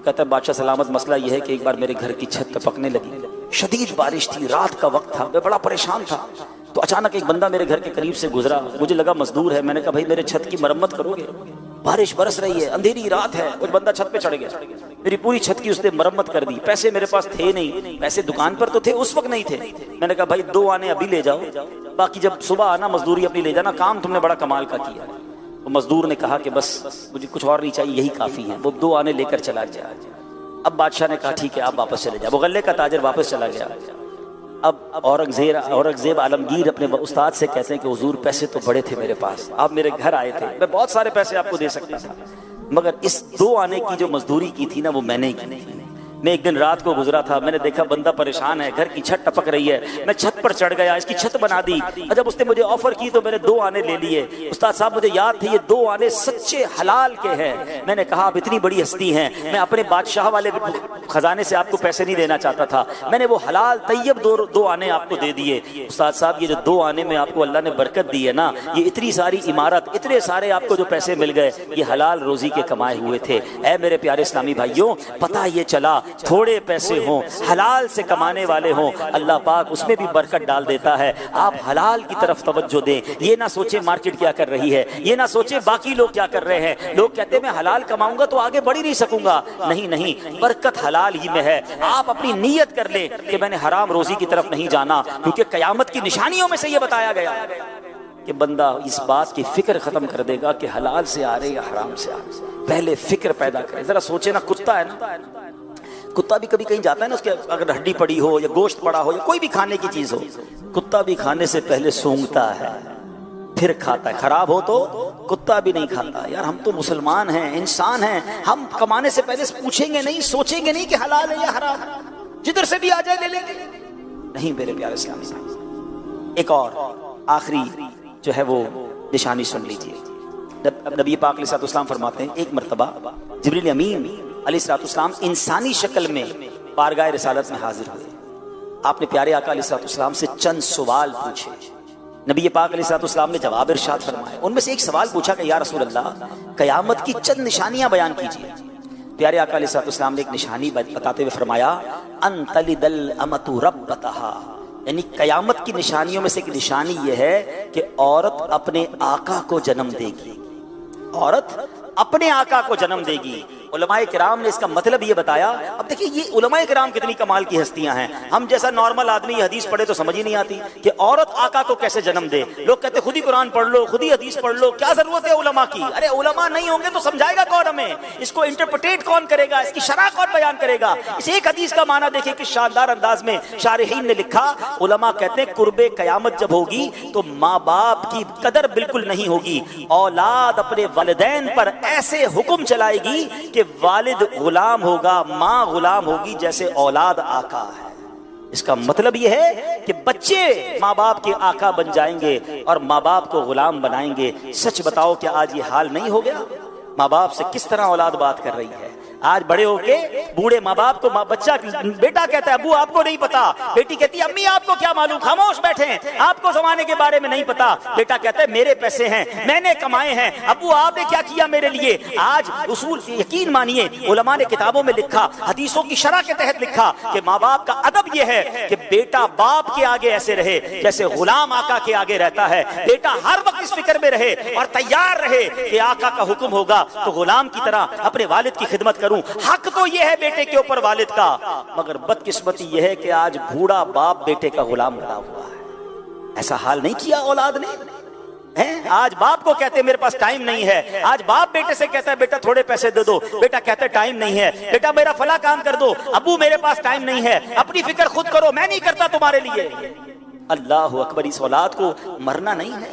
کہتا ہے بادشاہ سلامت مسئلہ یہ ہے کہ ایک بار میرے گھر کی چھت پکنے لگی، شدید بارش تھی، رات کا وقت تھا، میں بڑا پریشان تھا، تو اچانک ایک بندہ میرے گھر کے قریب سے گزرا، مجھے لگا مزدور ہے، میں نے کہا بھائی میرے چھت کی مرمت کرو گے؟ بارش برس رہی ہے, اندھیری رات ہے, کچھ بندہ چھت پہ چڑھ گیا, میری پوری چھت کی اس نے مرمت کر دی. پیسے میرے پاس تھے نہیں, پیسے دکان پر تو تھے, اس وقت نہیں تھے. میں نے کہا بھائی 2 آنے ابھی لے جاؤ, باقی جب صبح آنا مزدوری اپنی لے جانا, کام تم نے بڑا کمال کا کیا. وہ مزدور نے کہا کہ بس مجھے کچھ اور نہیں چاہیے, یہی کافی ہے. وہ 2 آنے لے کر چلا گیا. اب بادشاہ نے کہا ٹھیک ہے آپ واپس چلے جاؤ. وہ غلے کا تاجر واپس چلا گیا. اب اورنگزیب عالمگیر اپنے استاد سے کہتے ہیں کہ حضور پیسے تو بڑے تھے میرے پاس, آپ میرے گھر آئے تھے, میں بہت سارے پیسے آپ کو دے سکتا تھا, مگر اس 2 آنے کی جو مزدوری کی تھی نا وہ میں نے کی تھی. میں ایک دن رات کو گزرا تھا, میں نے دیکھا بندہ پریشان ہے, گھر کی چھت ٹپک رہی ہے, میں چھت پر چڑھ گیا, اس کی چھت بنا دی. اور جب اس نے مجھے آفر کی تو میں نے 2 آنے لے لیے. استاد صاحب مجھے یاد تھے یہ 2 آنے سچے حلال کے ہیں. میں نے کہا آپ اتنی بڑی ہستی ہیں, میں اپنے بادشاہ والے خزانے سے آپ کو پیسے نہیں دینا چاہتا تھا, میں نے وہ حلال طیب 2 آنے آپ کو دے دیے. استاد صاحب یہ جو 2 آنے میں آپ کو اللہ نے برکت دی ہے نا, یہ اتنی ساری عمارت, اتنے سارے آپ کو جو پیسے مل گئے, یہ حلال روزی کے کمائے ہوئے تھے. اے میرے پیارے اسلامی بھائیوں, پتہ یہ چلا تھوڑے پیسے ہوں, حلال سے کمانے والے ہوں, اللہ پاک اس میں بھی برکت ڈال دیتا ہے. آپ حلال کی طرف توجہ دیں. یہ نہ سوچیں مارکیٹ کیا کر رہی ہے, یہ نہ سوچیں باقی لوگ کیا کر رہے ہیں. لوگ کہتے ہیں میں حلال کماؤں گا تو آگے بڑھ ہی نہیں سکوں گا. نہیں, برکت حلال ہی میں ہے. آپ اپنی نیت کر لیں کہ میں نے حرام روزی کی طرف نہیں جانا, کیونکہ قیامت کی نشانیوں میں سے یہ بتایا گیا کہ بندہ اس بات کی فکر ختم کر دے گا کہ حلال سے آ رہے یا حرام سے آ رہے. پہلے فکر پیدا کرے. ذرا سوچے نا, کتا ہے نا, کتا بھی کبھی کہیں جاتا ہے نا, اس کے اگر ہڈی پڑی ہو یا گوشت پڑا ہو یا کوئی بھی کھانے کی چیز ہو, کتا بھی کھانے سے پہلے سونگتا ہے پھر کھاتا ہے. خراب ہو تو کتا بھی نہیں کھاتا. یار ہم تو مسلمان ہیں, انسان ہیں, ہم کمانے سے پہلے پوچھیں گے نہیں, سوچیں گے نہیں کہ حلال ہے یا حرام ہے, جدھر سے بھی آ جائے لے لیں گے. نہیں میرے پیارے اسلامی صاحب, ایک اور آخری جو ہے وہ نشانی سن لیجیے. نبی پاک علیہ السلام فرماتے ہیں ایک مرتبہ جبریل امین علیہ السلام انسانی شکل میں بارگاہ رسالت میں حاضر ہوئے. آپ نے پیارے آقا علیہ السلام سے چند سوال پوچھے. نبی پاک علیہ السلام نے جواب ارشاد فرمائے. ان میں سے ایک سوال پوچھا کہ یا رسول اللہ, قیامت کی چند نشانیاں بیان کیجیے. پیارے آقا علیہ السلام نے ایک نشانی بتاتے ہوئے فرمایا, ان تلد الامۃ ربتہا, یعنی قیامت کی نشانیوں میں سے ایک نشانی یہ ہے کہ عورت اپنے آقا کو جنم دے گی. عورت اپنے آقا کو جنم دے گی. علماء کرام نے اس کا مطلب یہ بتایا. اب دیکھیں یہ علماء کرام کتنی کمال کی ہستیاں ہیں. ہم جیسا نارمل آدمی حدیث پڑھے تو سمجھ ہی نہیں آتی کہ عورت آقا کو کیسے جنم دے. لوگ کہتے خود ہی قرآن پڑھ لو, خود ہی حدیث پڑھ لو, کیا ضرورت ہے علماء کی. ارے علماء نہیں ہوں گے تو سمجھائے گا کون ہمیں, اس کو انٹرپریٹ کون کرے گا, اس کی شرح کون بیان کرے گا. اس ایک حدیث کا معنی دیکھیں کہ شاندار انداز میں شارحین نے لکھا. علماء کہتے ہیں قرب قیامت جب ہوگی تو ماں باپ کی قدر بالکل نہیں ہوگی. اولاد اپنے والدین پر ایسے حکم چلائے گی کہ والد غلام ہوگا, ماں غلام ہوگی, جیسے اولاد آقا ہے. اس کا مطلب یہ ہے کہ بچے ماں باپ کے آقا بن جائیں گے اور ماں باپ کو غلام بنائیں گے. سچ بتاؤ کہ آج یہ حال نہیں ہو گیا؟ ماں باپ سے کس طرح اولاد بات کر رہی ہے. آج بڑے ہو کے بوڑھے ماں باپ کو بچہ بیٹا کہتا ہے ابو آپ کو نہیں پتا, بیٹی کہتی ہے امی آپ کو کیا معلوم, خاموش بیٹھے ہیں, آپ کو زمانے کے بارے میں نہیں پتا. بیٹا کہتا ہے میرے پیسے ہیں, میں نے کمائے ہیں, ابو آپ نے کیا کیا میرے لیے. آج اصول یقین مانیے علماء نے کتابوں میں لکھا, حدیثوں کی شرح کے تحت لکھا کہ ماں باپ کا ادب یہ ہے کہ بیٹا باپ کے آگے ایسے رہے جیسے غلام آقا کے آگے رہتا ہے. بیٹا ہر وقت اس فکر میں رہے اور تیار رہے کہ آقا کا حکم ہوگا تو غلام کی طرح اپنے والد کی خدمت کروں. حق تو یہ ہے بیٹے کے اوپر والد کا, مگر بدقسمتی یہ ہے کہ آج بوڑھا باپ بیٹے کا غلام بنا ہوا ہے. ایسا حال نہیں کیا اولاد نے. آج باپ کو کہتے میرے پاس ٹائم نہیں ہے, آج باپ بیٹے سے کہتا ہے بیٹا تھوڑے پیسے دے دو, بیٹا کہتا ہے ٹائم نہیں ہے, بیٹا میرا فلاں کام کر دو, ابو میرے پاس ٹائم نہیں ہے, اپنی فکر خود کرو, میں نہیں کرتا تمہارے لیے. اللہ اکبر, اس اولاد کو مرنا نہیں ہے,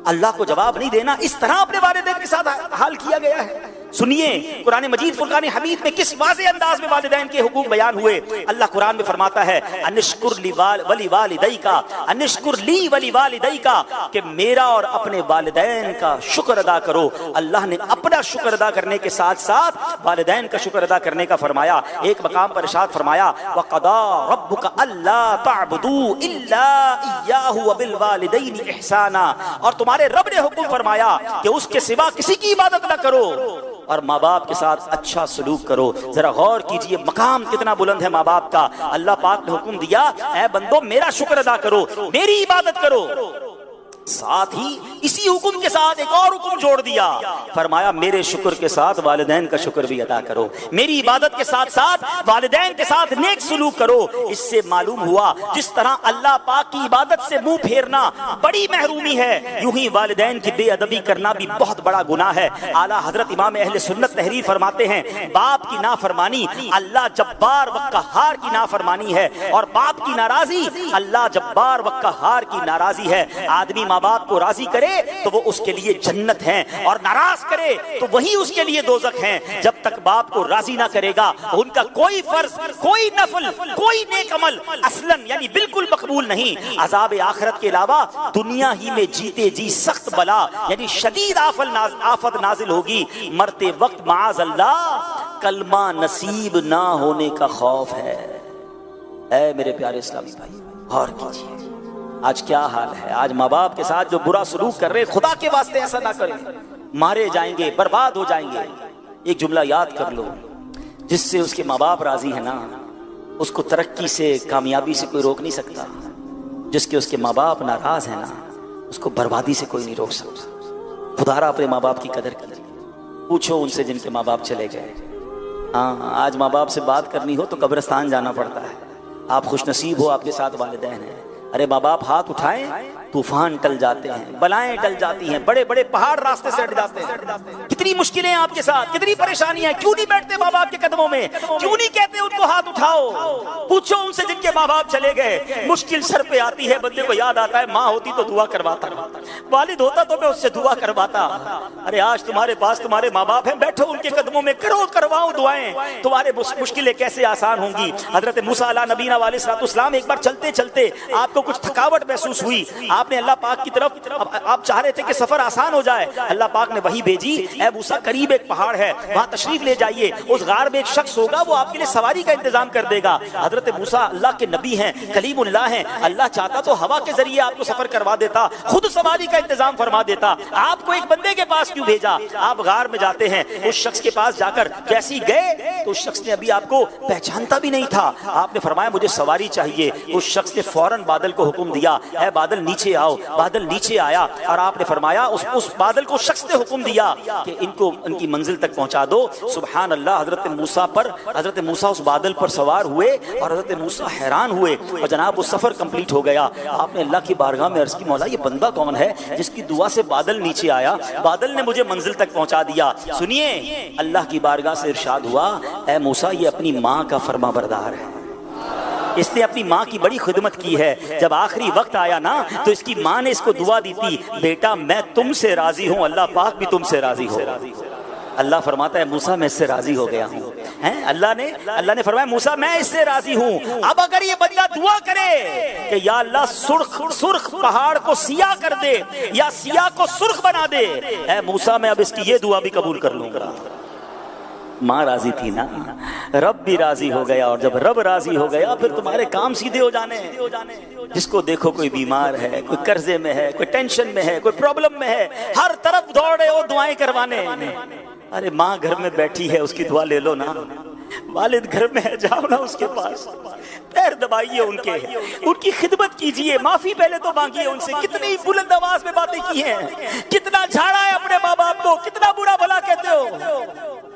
اللہ کو جواب نہیں دینا. اس طرح اپنے والدین کے ساتھ حال کیا گیا ہے. سنیے قرآن مجید فرقان حمید میں کس واضح انداز میں والدین کے حقوق بیان ہوئے. اللہ قرآن میں فرماتا ہے انشکر لی ولی والدیکا, انشکر لی ولی والدیکا, کہ میرا اور اپنے والدین کا شکر ادا کرو. اللہ نے اپنا شکر ادا کرنے کے ساتھ ساتھ والدین کا شکر ادا کرنے کا فرمایا. ایک مقام پر ارشاد فرمایا وَقَضَىٰ رَبُّكَ أَلَّا تَعْبُدُوا إِلَّا إِيَّاهُ وَبِالْوَالِدَيْنِ إِحْسَانًا, اور تمہارے رب نے حکم فرمایا کہ اس کے سوا کسی کی عبادت نہ کرو اور ماں باپ کے ساتھ اچھا سلوک کرو. ذرا غور کیجئے مقام کتنا بلند ہے ماں باپ کا. اللہ پاک نے حکم دیا اے بندو میرا شکر ادا کرو, میری عبادت کرو, ساتھ ہی اسی حکم کے ساتھ ایک اور حکم جوڑ دیا، فرمایا میرے شکر کے ساتھ والدین کا شکر بھی ادا کرو، میری عبادت کے ساتھ ساتھ والدین کے ساتھ نیک سلوک کرو۔ اس سے معلوم ہوا جس طرح اللہ پاک کی عبادت سے منہ پھیرنا بڑی محرومی ہے، یوں ہی والدین کی بے ادبی کرنا بھی بہت بڑا گناہ ہے۔ اعلیٰ حضرت امام اہل سنت تحریر فرماتے ہیں باپ کی نافرمانی اللہ جبار و قہار کی نافرمانی ہے، اور باپ کی ناراضی اللہ جبار و قہار کی ناراضی ہے۔ آدمی ماں باپ کو راضی کرے تو وہ اس کے لیے جنت ہے، اور ناراض کرے تو وہی اس کے لیے دوزخ ہے۔ جب تک باپ کو راضی نہ کرے گا ان کا کوئی فرض، کوئی نفل، کوئی نیک عمل اصلاً یعنی بالکل مقبول نہیں۔ عذاب آخرت کے علاوہ دنیا ہی میں جیتے جی سخت بلا یعنی شدید آفت نازل ہوگی، مرتے وقت معاذ اللہ کلمہ نصیب نہ ہونے کا خوف ہے۔ اے میرے پیارے اسلامی بھائی غور کیجیے آج کیا حال ہے۔ آج ماں باپ کے ساتھ جو برا سلوک کر رہے، خدا کے واسطے ایسا نہ کریں، مارے جائیں گے، برباد ہو جائیں گے۔ ایک جملہ یاد کر لو، جس سے اس کے ماں باپ راضی ہیں نا اس کو ترقی سے، کامیابی سے کوئی روک نہیں سکتا۔ جس کے اس کے ماں باپ ناراض ہیں نا اس کو بربادی سے کوئی نہیں روک سکتا۔ خدا اپنے ماں باپ کی قدر کیجیے، پوچھو ان سے جن کے ماں باپ چلے گئے۔ ہاں آج ماں باپ سے بات کرنی ہو تو قبرستان جانا پڑتا ہے۔ آپ خوش نصیب ہو آپ کے ساتھ والدین ہیں۔ ارے ماں باپ ہاتھ اٹھائیں طوفان ٹل جاتے ہیں، بلائیں ٹل جاتی ہیں، بڑے بڑے پہاڑ راستے سے ہٹ جاتے ہیں۔ کتنی مشکلیں آپ کے ساتھ، کتنی پریشانیاں، کیوں نہیں بیٹھتے ماں باپ کے قدموں میں؟ کیوں نہیں کہتے ان کو ہاتھ اٹھاؤ؟ پوچھو ان سے جن کے ماں باپ چلے گئے۔ مشکل سر پہ آتی ہے، بندے کو یاد آتا ہے ماں ہوتی تو دعا کرواتا، والد ہوتا تو میں اس سے دعا کرواتا۔ ارے آج تمہارے پاس تمہارے ماں باپ ہیں، بیٹھو ان کے قدموں میں، کرواؤ دعائیں، تمہارے مشکلیں کیسے آسان ہوں گی۔ حضرت موسیٰ علیہ نبینا علیہ الصلوۃ والسلام ایک بار چلتے چلتے آپ کو کچھ تھکاوٹ محسوس ہوئی، آپ نے اللہ پاک کی طرف آپ چاہ رہے تھے کہ سفر آسان ہو جائے، اللہ پاک نے وحی بھیجی، اے موسیٰ قریب ایک پہاڑ ہے وہاں تشریف لے جائیے، اس غار میں ایک شخص ہوگا وہ آپ کے لیے سواری کا انتظام کر دے گا۔ حضرت موسیٰ اللہ کے نبی ہیں، کلیم اللہ ہیں، اللہ چاہتا تو ہوا کے ذریعے آپ کو سفر کروا دیتا، خود سواری کا انتظام فرما دیتا، آپ کو ایک بندے کے پاس کیوں بھیجا؟ آپ غار میں جاتے ہیں، اس شخص کے پاس جا کر کیسی گئے تو اس شخص نے ابھی آپ کو پہچانتا بھی نہیں تھا، آپ نے فرمایا مجھے سواری چاہیے۔ اس شخص نے فوراً بادل کو حکم دیا، اے بادل نیچے آؤ۔ بادل نیچے آیا اور آپ نے فرمایا اس بادل کو شخص نے حکم دیا کہ ان کو ان کی منزل تک پہنچا دو۔ سبحان اللہ، حضرت موسیٰ اس بادل پر سوار ہوئے اور حضرت موسیٰ حیران ہوئے، اور جناب وہ سفر کمپلیٹ ہو گیا۔ آپ نے اللہ کی بارگاہ میں عرض کی مولا یہ بندہ کون ہے جس کی دعا سے بادل نیچے آیا، بادل نے مجھے منزل تک پہنچا دیا۔ سنیے اللہ کی بارگاہ سے ارشاد ہوا، اے موسیٰ یہ اپنی ماں کا فرما بردار ہے، اس نے اپنی ماں کی بڑی خدمت کی ہے۔ جب آخری وقت آیا نا تو اس کی ماں نے اس کو دعا دی تھی، بیٹا میں تم سے راضی ہوں، اللہ پاک بھی تم سے راضی ہو۔ اللہ فرماتا ہے موسیٰ میں اس سے راضی ہو گیا ہوں۔ اللہ نے فرمایا موسیٰ میں اس سے راضی ہوں۔ اب اگر یہ بندہ دعا کرے کہ یا اللہ سرخ پہاڑ کو سیاہ کر دے یا سیاہ کو سرخ بنا دے، اے موسیٰ میں اب اس کی یہ دعا بھی قبول کر لوں گا۔ ماں راضی تھی نا، رب بھی راضی ہو گیا، اور جب رب راضی ہو گیا پھر تمہارے کام سیدھے ہو جانے ہیں۔ جس کو دیکھو کوئی بیمار ہے، کوئی قرضے میں ہے، کوئی ٹینشن میں ہے، کوئی پرابلم میں ہے، ہر طرف دوڑے ہو دعائیں کروانے۔ ارے ماں گھر میں بیٹھی ہے اس کی دعا لے لو نا، والد گھر میں ہے جاؤ نا اس کے پاس، پیر دبائیے ان کی خدمت کیجیے، معافی پہلے تو مانگیے ان سے۔ کتنی بلند آواز میں باتیں کی ہیں، کتنا جھاڑا ہے اپنے ماں باپ کو، کتنا برا بھلا کہتے ہو۔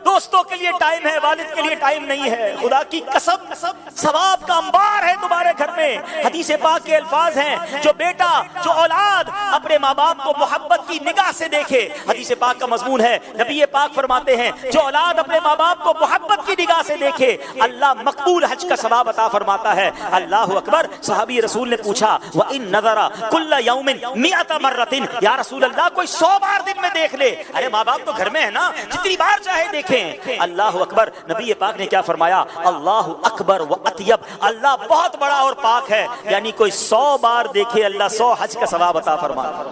دوستوں کے لیے ٹائم ہے، والد کے لیے ٹائم نہیں ہے۔ خدا کی قسم ثواب کا انبار ہے تمہارے گھر میں۔ حدیث پاک کے الفاظ ہیں جو بیٹا جو اولاد اپنے ماں باپ کو محبت کی نگاہ سے دیکھے، حدیث پاک کا مضمون ہے، نبی پاک فرماتے ہیں جو اولاد اپنے ماں باپ کو محبت کی نگاہ سے دیکھے اللہ مقبول حج کا ثواب عطا فرماتا ہے۔ اللہ اکبر۔ صحابی رسول نے پوچھا وَإِن نَظَرَ كُلَّ يَوْمٍ 100 مرة، یا رسول اللہ کوئی 100 بار دن میں دیکھ لے۔ ارے ماں باپ تو گھر میں ہے نا، جتنی بار چاہے دیکھے۔ اللہ اکبر۔ نبی پاک نے کیا فرمایا؟ اللہ اکبر و اطیب، اللہ بہت بڑا اور پاک ہے، یعنی کوئی 100 بار دیکھے اللہ 100 حج کا ثواب عطا فرماتا۔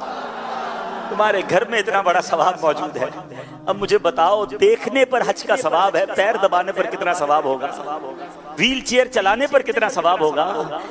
تمہارے گھر میں اتنا بڑا ثواب موجود ہے، اب مجھے بتاؤ دیکھنے پر حج کا ثواب ہے، پیر دبانے پر کتنا ثواب ہوگا؟ ویل چیئر چلانے پر کتنا ثواب ہوگا؟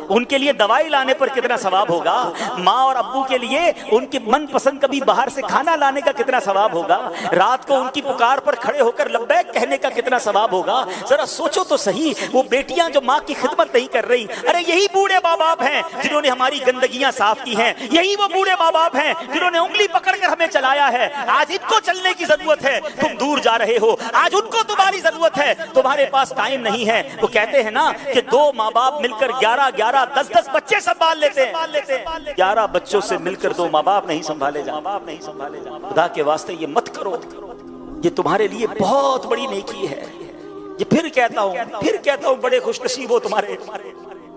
ان کے لیے دوائی لانے پر کتنا ثواب ہوگا؟ ماں اور ابو کے لیے ان کی من پسند کبھی باہر سے کھانا لانے کا کتنا ثواب ہوگا؟ رات کو ان کی پکار پر کھڑے ہو کر لبیک کہنے کا کتنا ثواب ہوگا؟ ذرا سوچو تو صحیح، وہ بیٹیاں جو ماں کی خدمت نہیں کر رہی، ارے یہی بوڑھے ماں باپ ہیں جنہوں نے ہماری گندگیاں صاف کی ہیں، یہی وہ بوڑھے ماں باپ ہیں جنہوں نے انگلی پکڑ کر ہمیں چلایا ہے۔ آج ان کو چلنے کی ضرورت ہے، تم دور جا رہے ہو، آج ان کو تمہاری ضرورت ہے، تمہارے پاس ٹائم نہیں ہے۔ وہ کہتے ہیں نا کہ 2 ماں باپ مل کر 11 10 بچے سنبھال لیتے ہیں، 11 بچوں سے مل کر 2 ماں باپ نہیں سنبھالے جاتے۔ خدا کے واسطے یہ مت کرو، یہ تمہارے لیے بہت بڑی نیکی ہے۔ یہ پھر کہتا ہوں بڑے خوش نصیب ہو تمہارے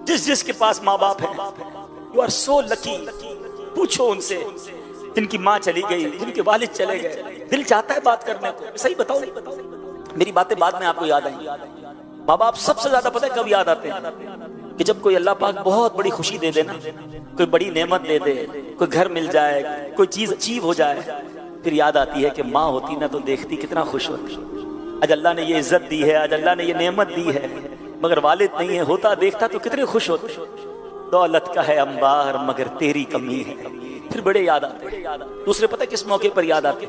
جس کے پاس ماں باپ ہے۔ یو آر سو لکی۔ پوچھو ان سے جن کی ماں چلی گئی، جن کے والد چلے گئے، دل چاہتا ہے بات کرنے کو، صحیح بتاؤ؟ میری باتیں بعد میں آپ کو یاد آئیں۔ ماں باپ سب سے زیادہ پتہ ہے کب یاد آتے ہیں؟ کہ جب کوئی اللہ پاک بہت بڑی خوشی دے دے نا، کوئی بڑی نعمت دے دے، کوئی گھر مل جائے، کوئی چیز اچیو ہو جائے، پھر یاد آتی ہے کہ ماں ہوتی نا تو دیکھتی کتنا خوش ہوتی۔ آج اللہ نے یہ عزت دی ہے، آج اللہ نے یہ نعمت دی ہے، مگر والد نہیں ہے، ہوتا دیکھتا تو کتنے خوش ہوتے۔ دولت کا ہے انبار مگر تیری کمی ہے، پھر بڑے یاد آتے۔ دوسرے پتہ کس موقع پر یاد آتے؟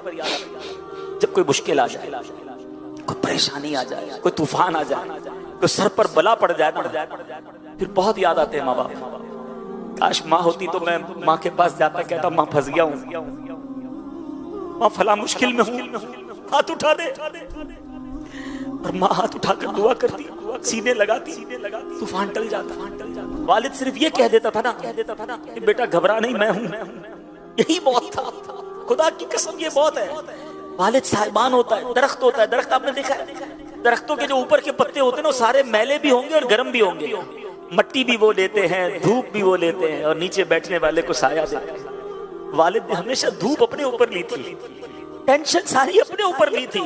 جب کوئی مشکل آ جائے، کوئی پریشانی آ جائے، کوئی طوفان آ جائے، کوئی سر پر بلا پڑ جائے، پھر بہت یاد آتے ہیں ماں باپ۔ کاش ماں ہوتی تو میں ماں کے پاس جاتا، کہتا ماں پھنس گیا ہوں، ماں فلاں مشکل میں ہوں، ہاتھ اٹھا دے، اور ماں ہاتھ اٹھا کر دعا کرتی، سینے لگاتی، طوفان ٹل جاتا۔ والد صرف یہ کہہ دیتا تھا نا کہ بیٹا گھبرا نہیں، میں ہوں۔ یہی بہت تھا، خدا کی قسم یہ بہت ہے۔ والد صاحبان ہوتا ہے، درخت ہوتا ہے، درخت آپ نے دیکھا ہے، درختوں کے جو اوپر کے پتے ہوتے ہیں نا، وہ سارے میلے بھی ہوں گے اور گرم بھی ہوں گے، مٹی بھی وہ لیتے ہیں، دھوپ بھی وہ لیتے ہیں، اور نیچے بیٹھنے والے کو سایہ دیتے ہیں۔ والد نے ہمیشہ دھوپ اپنے اوپر لی تھی، ٹینشن ساری اپنے اوپر لی تھی،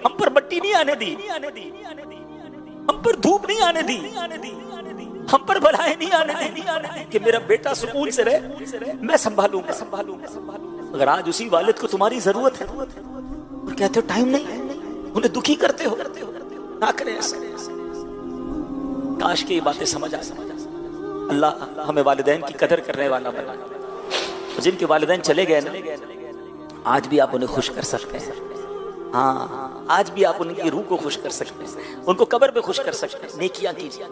ہم پر مٹی نہیں آنے دی، ہم پر دھوپ نہیں آنے دی، ہم پر بلائیں نہیں آنے دی، کہ میرا بیٹا سکون سے رہے، میں سنبھالوں گا۔ اگر آج اسی والد کو تمہاری ضرورت ہے اور کہتے ہو ٹائم نہیں، انہیں دکھی کرتے ہو، نہ کریں ایسا۔ کاش کہ یہ باتیں سمجھ آ۔ اللہ ہمیں والدین کی قدر کرنے والا بنا۔ جن کے والدین چلے گئے نا، آج بھی آپ انہیں خوش کر سکتے ہیں، ہاں آج بھی آپ ان کی روح کو خوش کر سکتے ہیں، ان کو قبر پہ خوش کر سکتے ہیں۔ نیکیاں کیجیے،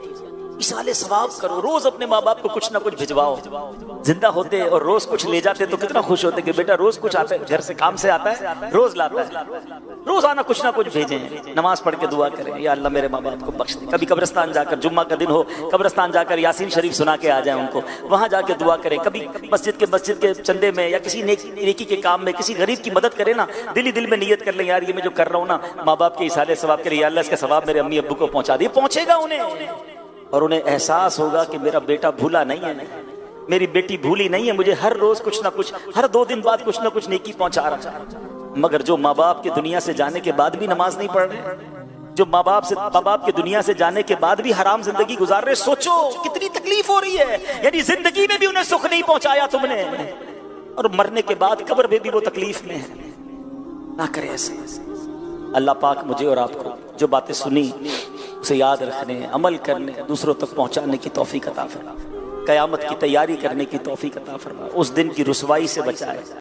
اصالے ثواب کرو، روز اپنے ماں باپ کو کچھ نہ کچھ بھجواؤ۔ زندہ ہوتے اور روز کچھ لے جاتے تو کتنا خوش ہوتے کہ بیٹا روز کچھ آتا ہے، گھر سے کام سے آتا ہے، روز لاتا ہے، روزانہ کچھ نہ کچھ بھیجیں۔ نماز پڑھ کے دعا کریں، یا اللہ میرے ماں باپ کو بخش دے۔ کبھی قبرستان جا کر، جمعہ کا دن ہو، قبرستان جا کر یاسین شریف سنا کے آ جائیں ان کو، وہاں جا کے دعا کریں۔ کبھی مسجد کے چندے میں یا کسی نیکی کے کام میں کسی غریب کی مدد کریں نا، دل میں نیت کر لیں یار یہ میں جو کر رہا ہوں نا، ماں باپ کے اصالے ثواب کے لیے، اللہ اس کا ثواب میرے امی ابو کو پہنچا دے، پہنچے گا انہیں، اور انہیں احساس ہوگا کہ میرا بیٹا بھولا نہیں ہے، میری بیٹی بھولی نہیں ہے، مجھے ہر روز کچھ نہ کچھ، ہر 2 دن بعد کچھ نہ کچھ نیکی پہنچا رہا ہے۔ مگر جو ماں باپ کے دنیا سے جانے کے بعد بھی نماز نہیں پڑھ رہے، جو ماں باپ کے دنیا سے جانے کے بعد بھی حرام زندگی گزار رہے، سوچو کتنی تکلیف ہو رہی ہے۔ یعنی زندگی میں بھی انہیں سکھ نہیں پہنچایا تم نے، اور مرنے کے بعد قبر میں بھی وہ تکلیف میں ہے۔ نہ کرے ایسے۔ اللہ پاک مجھے اور آپ کو جو باتیں سنی اسے یاد رکھنے، عمل کرنے، دوسروں تک پہنچانے کی توفیق عطا فرما، قیامت کی تیاری کرنے کی توفیق عطا فرما، اس دن کی رسوائی سے بچائے۔